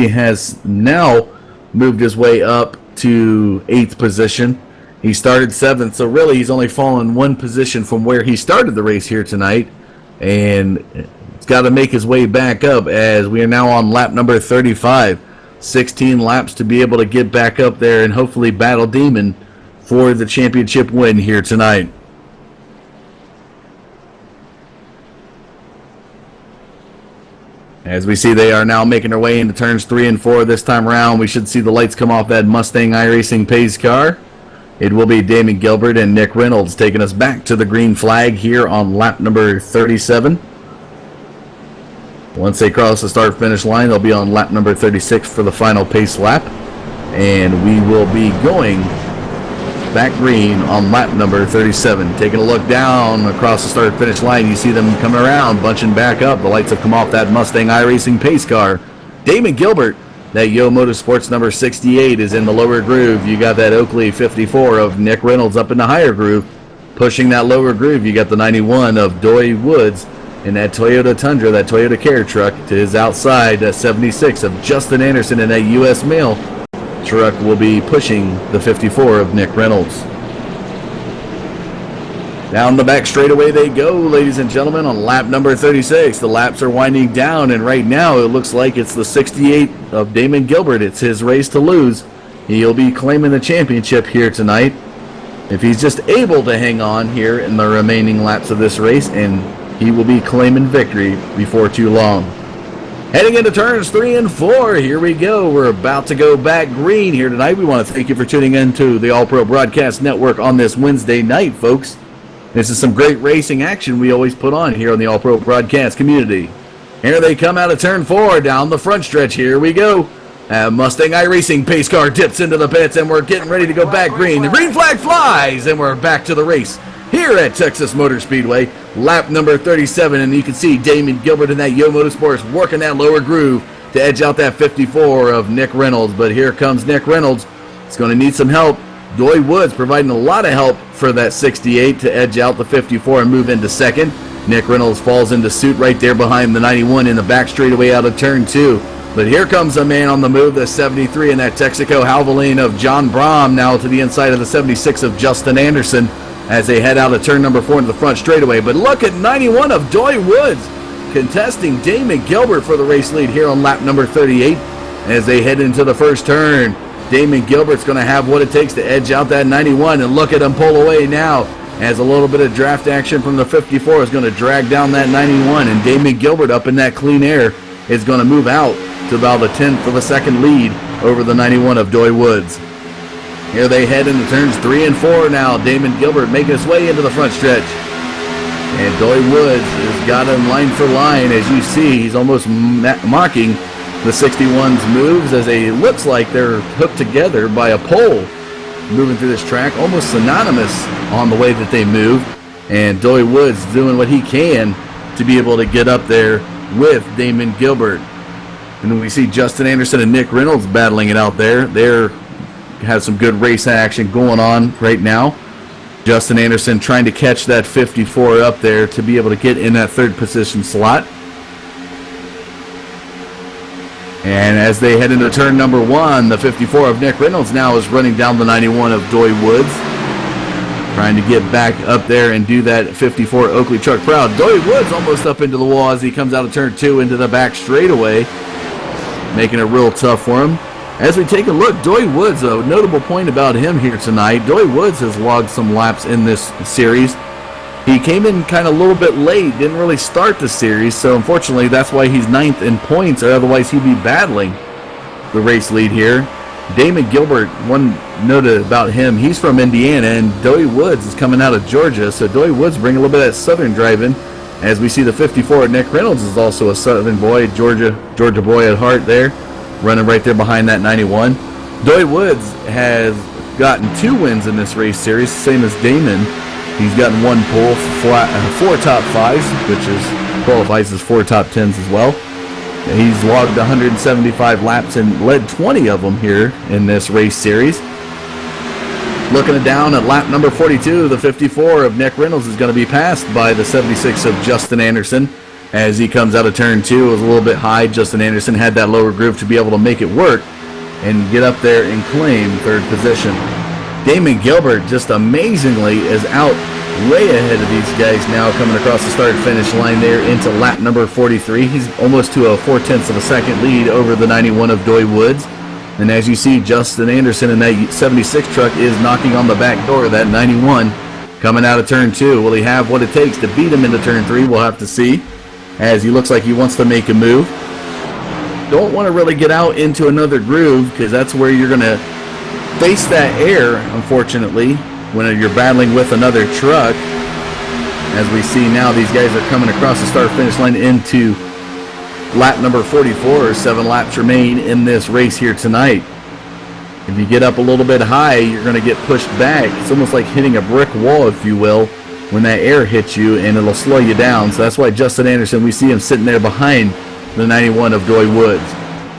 has now moved his way up to 8th position. He started 7th, so really he's only fallen 1 position from where he started the race here tonight, and he's got to make his way back up as we are now on lap number 35. 16 laps to be able to get back up there and hopefully battle Demon for the championship win here tonight. As we see, they are now making their way into turns 3 and 4 this time around. We should see the lights come off that Mustang iRacing pace car. It will be Damon Gilbert and Nick Reynolds taking us back to the green flag here on lap number 37. Once they cross the start-finish line, they'll be on lap number 36 for the final pace lap. And we will be going back green on lap number 37. Taking a look down across the start-finish line, you see them coming around, bunching back up. The lights have come off that Mustang iRacing pace car. Damon Gilbert, that Yo Motorsports number 68, is in the lower groove. You got that Oakley 54 of Nick Reynolds up in the higher groove. Pushing that lower groove, you got the 91 of Doy Woods in that Toyota Tundra, that Toyota Care truck. To his outside, that 76 of Justin Anderson in that U.S. Mail truck will be pushing the 54 of Nick Reynolds. Down the back straightaway they go, ladies and gentlemen, on lap number 36. The laps are winding down, and right now it looks like it's the 68 of Damon Gilbert. It's his race to lose. He'll be claiming the championship here tonight if he's just able to hang on here in the remaining laps of this race, and he will be claiming victory before too long. Heading into turns 3 and 4, here we go. We're about to go back green here tonight. We want to thank you for tuning in to the All Pro Broadcast Network on this Wednesday night, folks. This is some great racing action we always put on here on the All Pro Broadcast community. Here they come out of turn 4 down the front stretch. Here we go. Mustang iRacing pace car dips into the pits, and we're getting ready to go back green. The green flag flies, and we're back to the race here at Texas Motor Speedway, lap number 37, and you can see Damon Gilbert in that Yo Motorsports working that lower groove to edge out that 54 of Nick Reynolds. But here comes Nick Reynolds. He's going to need some help. Doy Woods providing a lot of help for that 68 to edge out the 54 and move into second. Nick Reynolds falls into suit right there behind the 91 in the back straightaway out of turn 2. But here comes a man on the move, the 73 in that Texaco Havoline of John Brom, now to the inside of the 76 of Justin Anderson, as they head out of turn number 4 into the front straightaway. But look at 91 of Doy Woods contesting Damon Gilbert for the race lead here on lap number 38 as they head into the first turn. Damon Gilbert's going to have what it takes to edge out that 91, and look at him pull away now as a little bit of draft action from the 54 is going to drag down that 91, and Damon Gilbert up in that clean air is going to move out to about a tenth of a second lead over the 91 of Doy Woods. Here they head into turns 3 and 4 now. Damon Gilbert making his way into the front stretch. And Doy Woods has got him line for line. As you see, he's almost mocking the 61's moves as they looks like they're hooked together by a pole moving through this track, almost synonymous on the way that they move. And Doy Woods doing what he can to be able to get up there with Damon Gilbert. And we see Justin Anderson and Nick Reynolds battling it out there. They're have some good race action going on right now. Justin Anderson trying to catch that 54 up there to be able to get in that third position slot. And as they head into turn number 1, the 54 of Nick Reynolds now is running down the 91 of Doy Woods, trying to get back up there and do that 54 Oakley truck proud. Doy Woods almost up into the wall as he comes out of turn 2 into the back straightaway, making it real tough for him. As we take a look, Doy Woods, a notable point about him here tonight, Doy Woods has logged some laps in this series. He came in kind of a little bit late, didn't really start the series, so unfortunately that's why he's 9th in points, or otherwise he'd be battling the race lead here. Damon Gilbert, one note about him, he's from Indiana, and Doy Woods is coming out of Georgia, so Doy Woods bringing a little bit of that southern driving. As we see the 54, Nick Reynolds is also a southern boy, Georgia boy at heart there, running right there behind that 91. Doy Woods has gotten 2 wins in this race series, same as Damon. He's gotten 1 pole, 4 top 5s, which qualifies as 4 top 10s as well. He's logged 175 laps and led 20 of them here in this race series. Looking down at lap number 42, the 54 of Nick Reynolds is going to be passed by the 76 of Justin Anderson. As he comes out of turn 2, it was a little bit high. Justin Anderson had that lower groove to be able to make it work and get up there and claim 3rd position. Damon Gilbert just amazingly is out way ahead of these guys now, coming across the start-finish line there into lap number 43. He's almost to a 4/10 of a second lead over the 91 of Doy Woods. And as you see, Justin Anderson in that 76 truck is knocking on the back door of that 91 coming out of turn 2. Will he have what it takes to beat him into turn 3? We'll have to see, as he looks like he wants to make a move. Don't want to really get out into another groove, because that's where you're going to face that air, unfortunately, when you're battling with another truck. As we see now, these guys are coming across the start-finish line into lap number 44. 7 laps remain in this race here tonight. If you get up a little bit high, you're going to get pushed back. It's almost like hitting a brick wall, if you will, when that air hits you, and it'll slow you down. So that's why Justin Anderson, we see him sitting there behind the 91 of Doy Woods.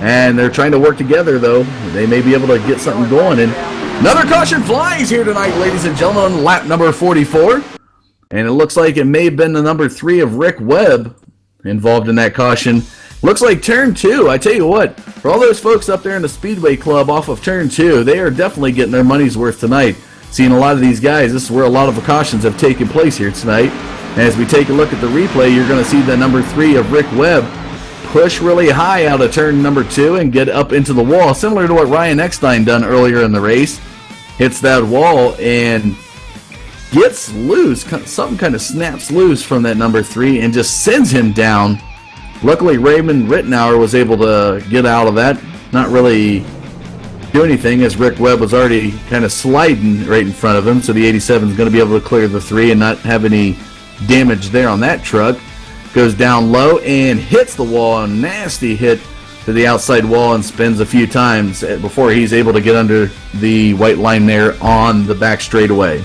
And they're trying to work together, though. They may be able to get something going. And another caution flies here tonight, ladies and gentlemen, on lap number 44. And it looks like it may have been the number 3 of Rick Webb involved in that caution. Looks like turn 2. I tell you what, for all those folks up there in the Speedway Club off of turn 2, they are definitely getting their money's worth tonight. Seeing a lot of these guys, this is where a lot of the cautions have taken place here tonight. And as we take a look at the replay, you're going to see the number 3 of Rick Webb push really high out of turn number 2 and get up into the wall, similar to what Ryan Eckstein done earlier in the race. Hits that wall and gets loose. Something kind of snaps loose from that number 3 and just sends him down. Luckily, Raymond Rittenauer was able to get out of that. Not really do anything, as Rick Webb was already kind of sliding right in front of him, so the 87 is going to be able to clear the 3 and not have any damage there on that truck. Goes down low and hits the wall. A nasty hit to the outside wall and spins a few times before he's able to get under the white line there on the back straightaway.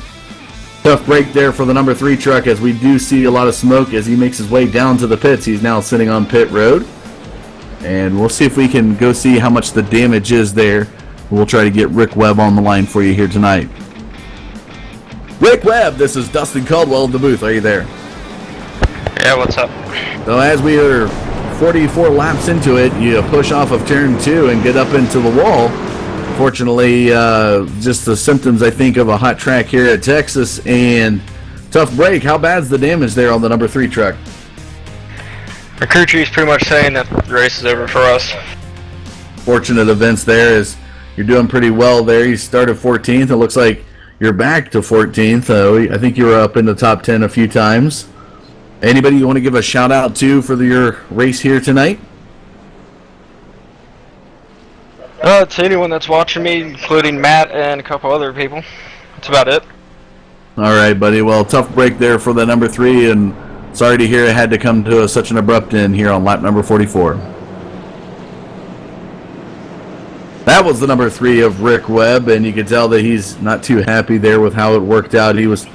Tough break there for the number 3 truck, as we do see a lot of smoke as he makes his way down to the pits. He's now sitting on pit road. And we'll see if we can go see how much the damage is there. We'll try to get Rick Webb on the line for you here tonight. Rick Webb, this is Dustin Caldwell in the booth. Are you there? Yeah, what's up? So as we are 44 laps into it, you push off of turn 2 and get up into the wall. Fortunately, just the symptoms, I think, of a hot track here at Texas, and tough break. How bad's the damage there on the number 3 truck? Our crew chief's pretty much saying that the race is over for us. Fortunate events there, is you're doing pretty well there. You started 14th. It looks like you're back to 14th. I think you were up in the top 10 a few times. Anybody you want to give a shout out to for your race here tonight? To anyone that's watching me, including Matt and a couple other people. That's about it. All right, buddy. Well, tough break there for the number 3, and sorry to hear it had to come to such an abrupt end here on lap number 44. That was the number 3 of Rick Webb, and you can tell that he's not too happy there with how it worked out. He was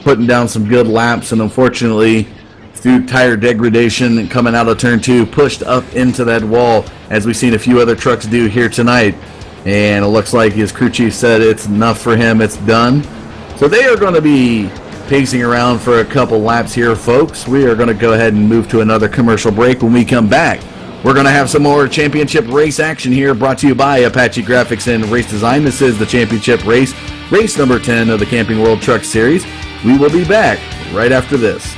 putting down some good laps, and unfortunately, through tire degradation and coming out of turn 2, pushed up into that wall, as we've seen a few other trucks do here tonight. And it looks like his crew chief said it's enough for him, it's done. So they are going to be pacing around for a couple laps here, folks. We are going to go ahead and move to another commercial break. When we come back, we're going to have some more championship race action here, brought to you by Apache Graphics and Race Design. This is the championship race, race number 10 of the Camping World Truck Series. We will be back right after this.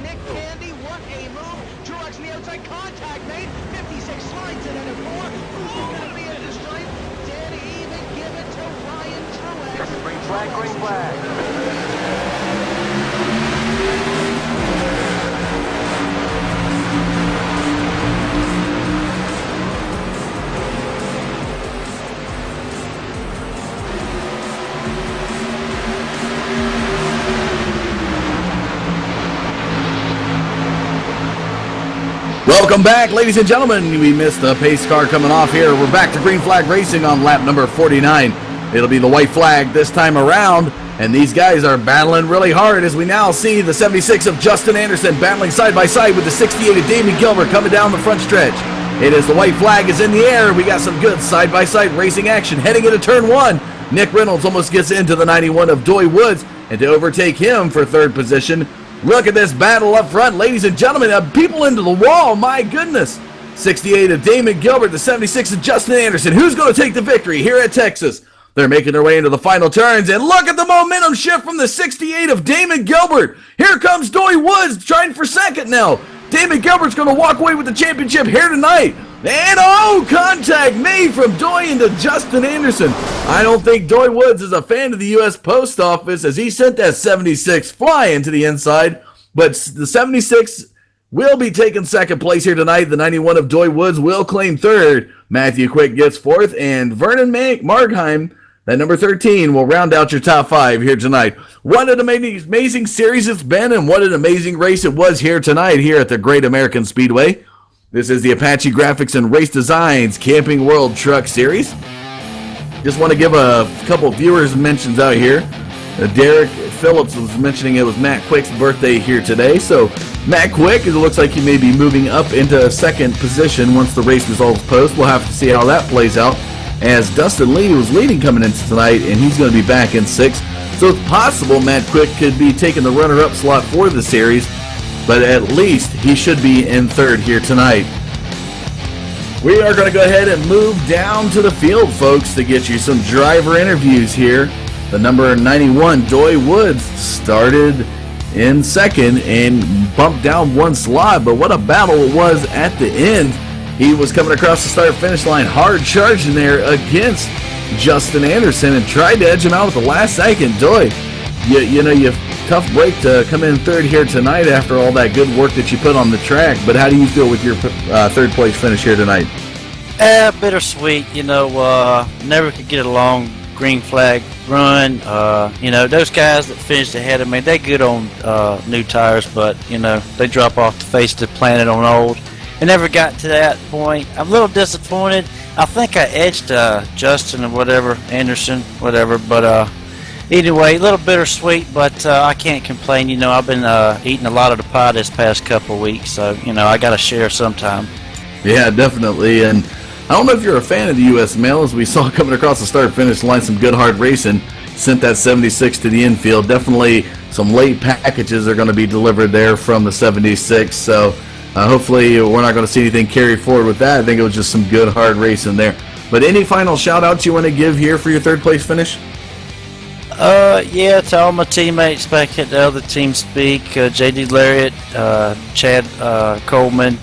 Nick Candy, what a move. Truex on the outside, contact made. 56 slides it into 4. Who's going to be at the stripe? Did he even give it to Ryan Truex? Green flag, green flag. Welcome back, ladies and gentlemen. We missed the pace car coming off here. We're back to green flag racing on lap number 49. It'll be the white flag this time around, and these guys are battling really hard as we now see the 76 of Justin Anderson battling side by side with the 68 of Damon Gilbert coming down the front stretch. It is the white flag is in the air. We got some good side by side racing action heading into turn 1. Nick Reynolds almost gets into the 91 of Doy Woods, and to overtake him for third position. Look at this battle up front, ladies and gentlemen. People into the wall, my goodness. 68 of Damon Gilbert, the 76 of Justin Anderson. Who's going to take the victory here at Texas? They're making their way into the final turns, and look at the momentum shift from the 68 of Damon Gilbert. Here comes Doy Woods trying for second now. Damon Gilbert's going to walk away with the championship here tonight. And contact made from Doy into Justin Anderson. I don't think Doy Woods is a fan of the U.S. Post Office as he sent that 76 flying to the inside. But the 76 will be taking second place here tonight. The 91 of Doy Woods will claim third. Matthew Quick gets fourth, and Vernon Margheim, that number 13, will round out your top 5 here tonight. What an amazing series it's been, and what an amazing race it was here tonight here at the Great American Speedway. This is the Apache Graphics and Race Designs Camping World Truck Series. Just want to give a couple viewers mentions out here. Derek Phillips was mentioning it was Matt Quick's birthday here today. So Matt Quick, it looks like he may be moving up into second position once the race results post. We'll have to see how that plays out, as Dustin Lee was leading coming into tonight, and he's going to be back in 6th. So it's possible Matt Quick could be taking the runner-up slot for the series, but at least he should be in 3rd here tonight. We are going to go ahead and move down to the field, folks, to get you some driver interviews here. The number 91, Doy Woods, started in 2nd and bumped down 1 slot, but what a battle it was at the end. He was coming across the start-finish line, hard charging there against Justin Anderson, and tried to edge him out at the last second. Doy, you tough break to come in 3rd here tonight after all that good work that you put on the track, but how do you feel with your 3rd place finish here tonight? Bittersweet, never could get a long green flag run. Those guys that finished ahead of me, they good on new tires, but, they drop off the face of the planet on old. I never got to that point. I'm a little disappointed. I think I edged Justin or whatever, Anderson, whatever, but anyway, a little bittersweet, but I can't complain. I've been eating a lot of the pie this past couple of weeks, so, I got to share sometime. Yeah, definitely, and I don't know if you're a fan of the U.S. Mail, as we saw coming across the start-finish line, some good hard racing. Sent that 76 to the infield. Definitely some late packages are going to be delivered there from the 76, so hopefully we're not going to see anything carry forward with that. I think it was just some good hard racing there. But any final shout-outs you want to give here for your 3rd place finish? Yeah, to all my teammates back at the other team speak, J.D. Lariat, Chad Coleman,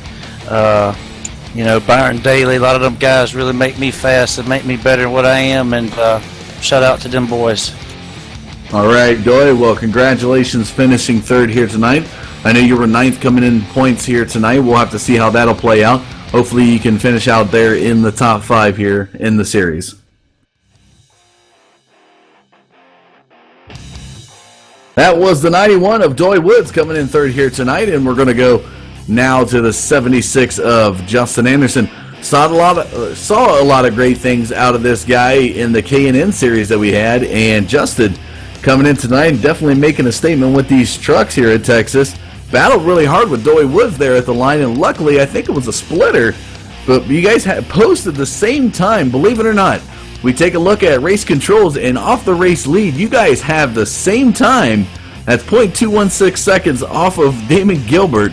Byron Daly, a lot of them guys really make me fast and make me better than what I am, and shout out to them boys. All right, Doy, well, congratulations finishing 3rd here tonight. I know you were 9th coming in points here tonight. We'll have to see how that'll play out. Hopefully you can finish out there in the top 5 here in the series. That was the 91 of Doy Woods coming in 3rd here tonight, and we're going to go now to the 76 of Justin Anderson. Saw a lot of great things out of this guy in the K&N series that we had, and Justin coming in tonight definitely making a statement with these trucks here at Texas. Battled really hard with Doy Woods there at the line, and luckily I think it was a splitter, but you guys had posted the same time, believe it or not. We take a look at race controls, and off the race lead, you guys have the same time. That's 0.216 seconds off of Damon Gilbert.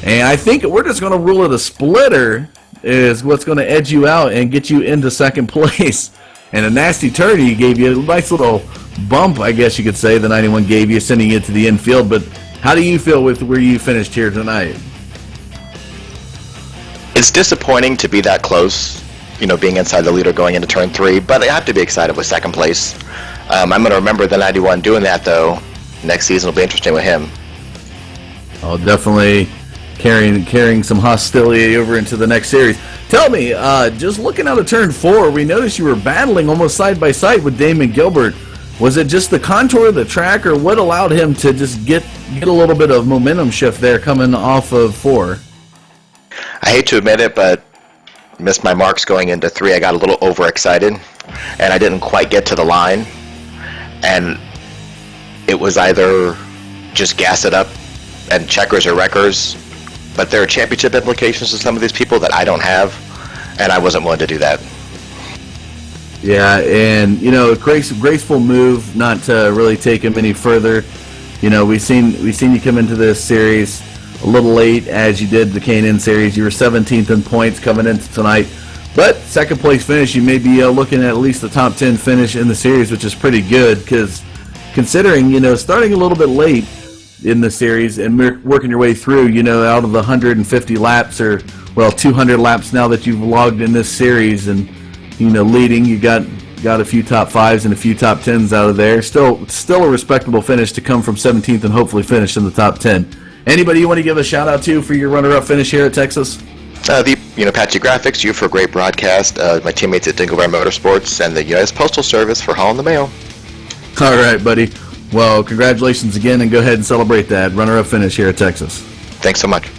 And I think we're just going to rule it a splitter is what's going to edge you out and get you into 2nd place. And a nasty turn he gave you, a nice little bump, I guess you could say, the 91 gave you, sending it to the infield. But How do you feel with where you finished here tonight? It's disappointing to be that close, being inside the leader going into turn 3, but I have to be excited with second place. I'm going to remember the 91 doing that, though. Next season will be interesting with him. Oh, definitely carrying some hostility over into the next series. Tell me, just looking out of turn 4, we noticed you were battling almost side by side with Damon Gilbert. Was it just the contour of the track, or what allowed him to just get a little bit of momentum shift there coming off of 4? I hate to admit it, but missed my marks going into 3. I got a little overexcited, and I didn't quite get to the line. And it was either just gas it up and checkers or wreckers, but there are championship implications to some of these people that I don't have, and I wasn't willing to do that. Yeah, and graceful move not to really take him any further. We've seen you come into this series a little late, as you did the K&N series. You were 17th in points coming into tonight, but second place finish. You may be looking at least the top 10 finish in the series, which is pretty good, because considering starting a little bit late in the series and working your way through, out of the 150 laps, or 200 laps now that you've logged in this series, and leading, you got a few top 5s and a few top 10s out of there. Still a respectable finish to come from 17th and hopefully finish in the top 10. Anybody you want to give a shout out to for your runner-up finish here at Texas? The Apache Graphics, you for a great broadcast, my teammates at Dingleberry Motorsports, and the U.S. Postal Service for hauling the mail. All right, buddy. Well, congratulations again, and go ahead and celebrate that runner-up finish here at Texas. Thanks so much.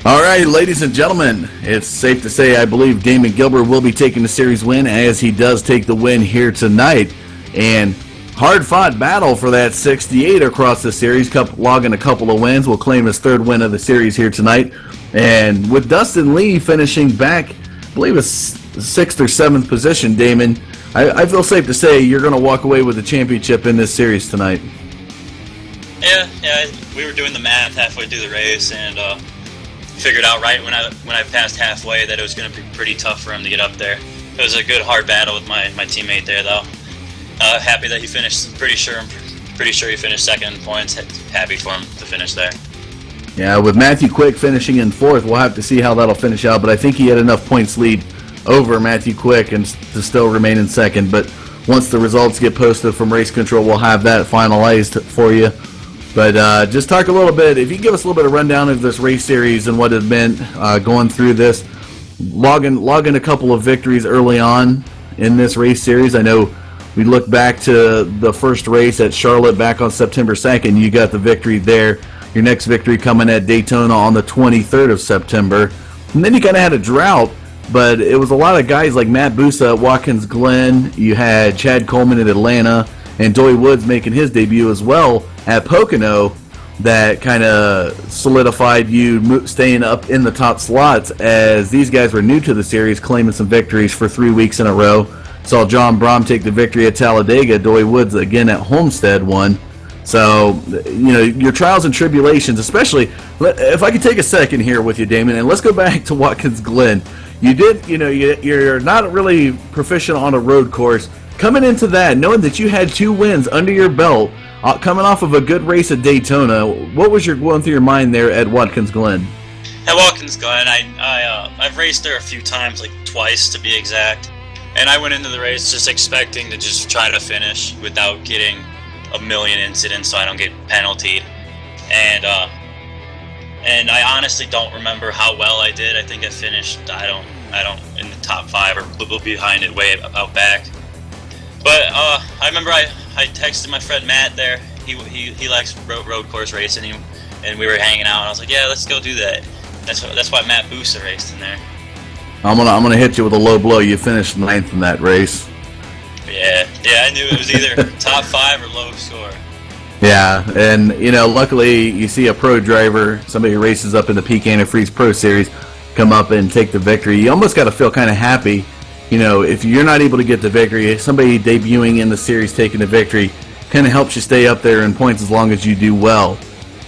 All right, ladies and gentlemen, it's safe to say I believe Damon Gilbert will be taking the series win, as he does take the win here tonight. And hard-fought battle for that 68 across the series, logging a couple of wins, will claim his third win of the series here tonight. And with Dustin Lee finishing back, I believe, a 6th or 7th position, Damon, I feel safe to say you're going to walk away with the championship in this series tonight. Yeah, we were doing the math halfway through the race, and figured out right when I passed halfway that it was going to be pretty tough for him to get up there. It was a good hard battle with my teammate there, though. Happy that he finished. Pretty sure he finished second in points. Happy for him to finish there. Yeah, with Matthew Quick finishing in 4th, we'll have to see how that'll finish out. But I think he had enough points lead over Matthew Quick and to still remain in 2nd. But once the results get posted from Race Control, we'll have that finalized for you. But just talk a little bit, if you give us a little bit of rundown of this race series and what it's been going through this, logging a couple of victories early on in this race series. I know we look back to the first race at Charlotte back on September 2nd. You got the victory there. Your next victory coming at Daytona on the 23rd of September. And then you kind of had a drought, but it was a lot of guys like Matt Busa at Watkins Glen. You had Chad Coleman at Atlanta, and Doy Woods making his debut as well at Pocono, that kind of solidified you staying up in the top slots, as these guys were new to the series, claiming some victories for 3 weeks in a row. Saw John Brom take the victory at Talladega. Doy Woods again at Homestead won. So, your trials and tribulations, especially, if I could take a second here with you, Damon, and let's go back to Watkins Glen. You did, you're not really proficient on a road course. Coming into that, knowing that you had 2 wins under your belt, coming off of a good race at Daytona, what was going through your mind there at Watkins Glen? At Watkins Glen, I've raced there a few times, like twice to be exact. And I went into the race just expecting to just try to finish without getting a million incidents so I don't get penaltied. And I honestly don't remember how well I did. I think I finished, I don't in the top 5 or a little behind it, way out back. But I remember I texted my friend Matt there. He likes road course racing, and we were hanging out. And I was like, yeah, let's go do that. That's why Matt Busa raced in there. I'm gonna hit you with a low blow. You finished 9th in that race. Yeah, I knew it was either top 5 or low score. Yeah, and luckily you see a pro driver, somebody who races up in the Peak Antifreeze Pro Series, come up and take the victory. You almost got to feel kind of happy. If you're not able to get the victory, somebody debuting in the series taking the victory kind of helps you stay up there in points as long as you do well.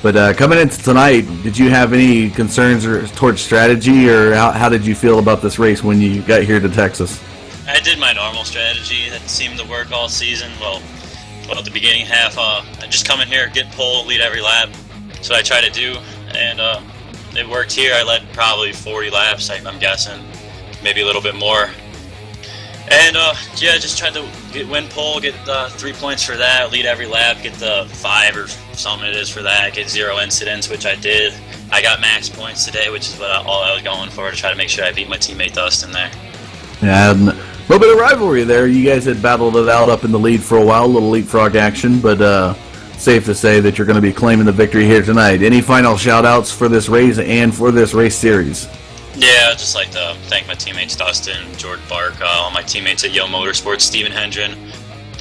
But coming into tonight, did you have any concerns towards strategy, or how did you feel about this race when you got here to Texas? I did my normal strategy that seemed to work all season. Well, well, at the beginning half, I just come in here, get pole, lead every lap. That's what I try to do, and it worked here. I led probably 40 laps, I'm guessing, maybe a little bit more. And yeah, just tried to win pole, get 3 points for that, lead every lap, get the 5 or something it is for that, get 0 incidents, which I did. I got max points today, which is all I was going for, to try to make sure I beat my teammate Dustin there. Yeah, a little bit of rivalry there. You guys had battled it out up in the lead for a while, a little leapfrog action, but safe to say that you're going to be claiming the victory here tonight. Any final shout-outs for this race and for this race series? Yeah, I'd just like to thank my teammates Dustin, Jordan Bark, all my teammates at Yo Motorsports, Steven Hendren,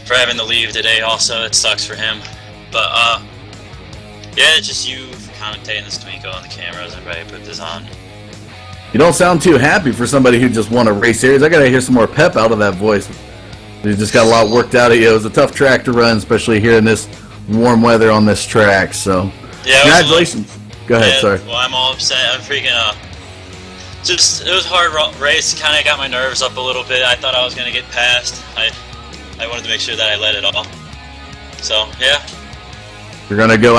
for having to leave today also. It sucks for him. But, yeah, just you for commentating this Twinko on the cameras. Everybody put this on. You don't sound too happy for somebody who just won a race series. I got to hear some more pep out of that voice. You just got a lot worked out of you. It was a tough track to run, especially here in this warm weather on this track. So, yeah, congratulations. Go ahead, sorry. Well, I'm all upset. I'm freaking it was a hard race. Kind of got my nerves up a little bit. I thought I was going to get past. I wanted to make sure that I led it all. So, yeah. You're going to go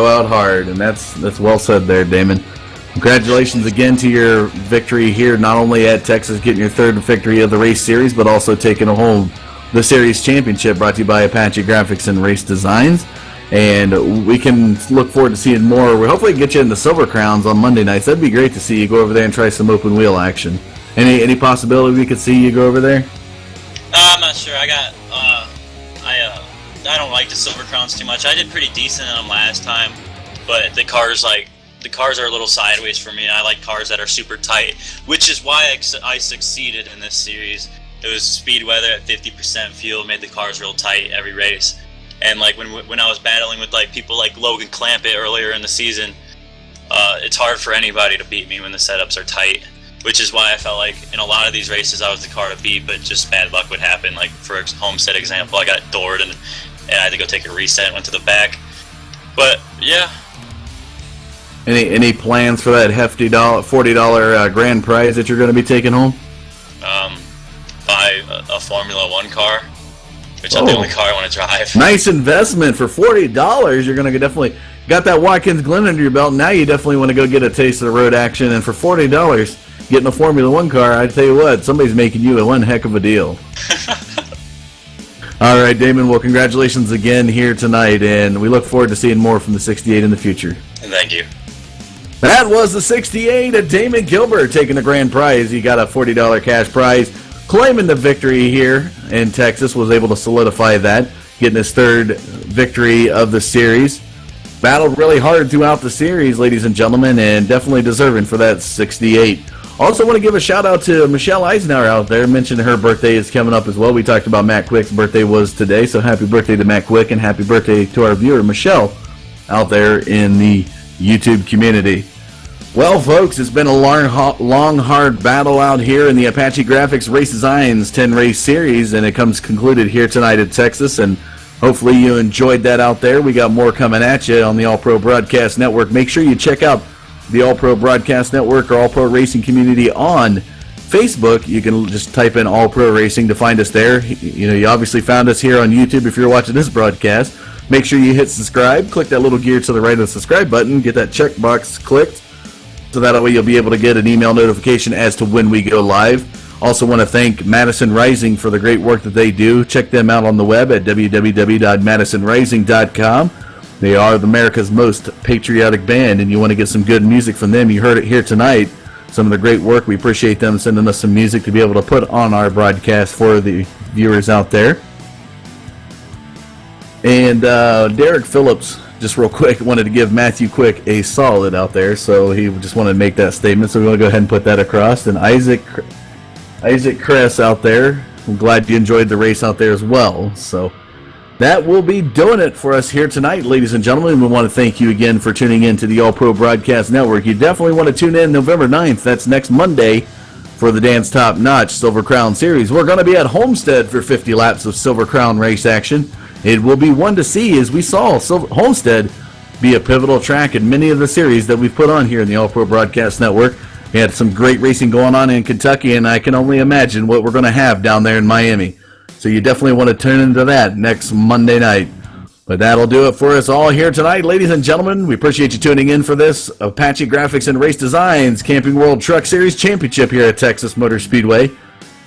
out hard, and that's well said there, Damon. Congratulations again to your victory here, not only at Texas, getting your third victory of the race series, but also taking home the series championship, brought to you by Apache Graphics and Race Designs. And we can look forward to seeing more. We'll hopefully get you in the Silver Crowns on Monday nights. That'd be great to see you go over there and try some open wheel action. Any possibility we could see you go over there? I'm not sure. I don't like the Silver Crowns too much. I did pretty decent in them last time, but the cars are a little sideways for me, and I like cars that are super tight, which is why I succeeded in this series. It was speed weather at 50% fuel, made the cars real tight every race. And like when I was battling with like people like Logan Clampett earlier in the season, it's hard for anybody to beat me when the setups are tight, which is why I felt like in a lot of these races I was the car to beat, but just bad luck would happen. Like for Homestead example, I got doored and I had to go take a reset, went to the back. But yeah. Any plans for that hefty $40 grand prize that you're going to be taking home? Buy a Formula One car, which is the only car I want to drive. Nice investment for $40. You're going to definitely got that Watkins Glen under your belt. Now you definitely want to go get a taste of the road action. And for $40, getting a Formula One car, I tell you what, somebody's making you one heck of a deal. All right, Damon. Well, congratulations again here tonight, and we look forward to seeing more from the 68 in the future. And thank you. That was the 68 of Damon Gilbert taking the grand prize. He got a $40 cash prize, claiming the victory here in Texas, was able to solidify that, getting his third victory of the series. Battled really hard throughout the series, ladies and gentlemen, and definitely deserving for that 68. Also want to give a shout out to Michelle Eisenhower out there. Mentioned her birthday is coming up as well. We talked about Matt Quick's birthday was today, so happy birthday to Matt Quick and happy birthday to our viewer Michelle out there in the YouTube community. Well, folks, it's been a long, hard battle out here in the Apache Graphics Race Designs 10-race series, and it comes concluded here tonight in Texas, and hopefully you enjoyed that out there. We got more coming at you on the All Pro Broadcast Network. Make sure you check out the All Pro Broadcast Network or All Pro Racing Community on Facebook. You can just type in All Pro Racing to find us there. You know, you obviously found us here on YouTube if you're watching this broadcast. Make sure you hit subscribe. Click that little gear to the right of the subscribe button. Get that checkbox clicked, so that way you'll be able to get an email notification as to when we go live. Also want to thank Madison Rising for the great work that they do. Check them out on the web at www.madisonrising.com. They are America's most patriotic band, and you want to get some good music from them. You heard it here tonight. Some of the great work. We appreciate them sending us some music to be able to put on our broadcast for the viewers out there. And Derek Phillips, just real quick, wanted to give Matthew Quick a solid out there, so he just wanted to make that statement. So we're going to go ahead and put that across. And Isaac Kress out there, I'm glad you enjoyed the race out there as well. So that will be doing it for us here tonight, ladies and gentlemen. We want to thank you again for tuning in to the All Pro Broadcast Network. You definitely want to tune in November 9th. That's next Monday for the Dance Top Notch Silver Crown Series. We're going to be at Homestead for 50 laps of Silver Crown race action. It will be one to see, as we saw Homestead be a pivotal track in many of the series that we've put on here in the All Pro Broadcast Network. We had some great racing going on in Kentucky, and I can only imagine what we're going to have down there in Miami. So you definitely want to tune into that next Monday night. But that'll do it for us all here tonight, ladies and gentlemen. We appreciate you tuning in for this Apache Graphics and Race Designs Camping World Truck Series Championship here at Texas Motor Speedway.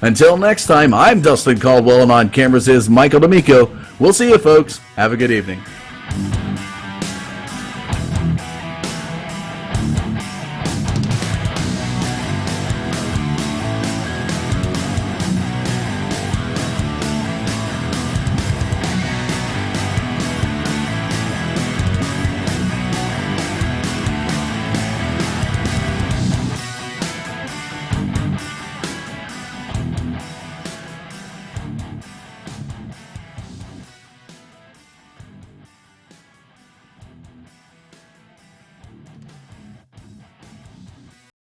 Until next time, I'm Dustin Caldwell, and on cameras is Michael D'Amico. We'll see you, folks. Have a good evening.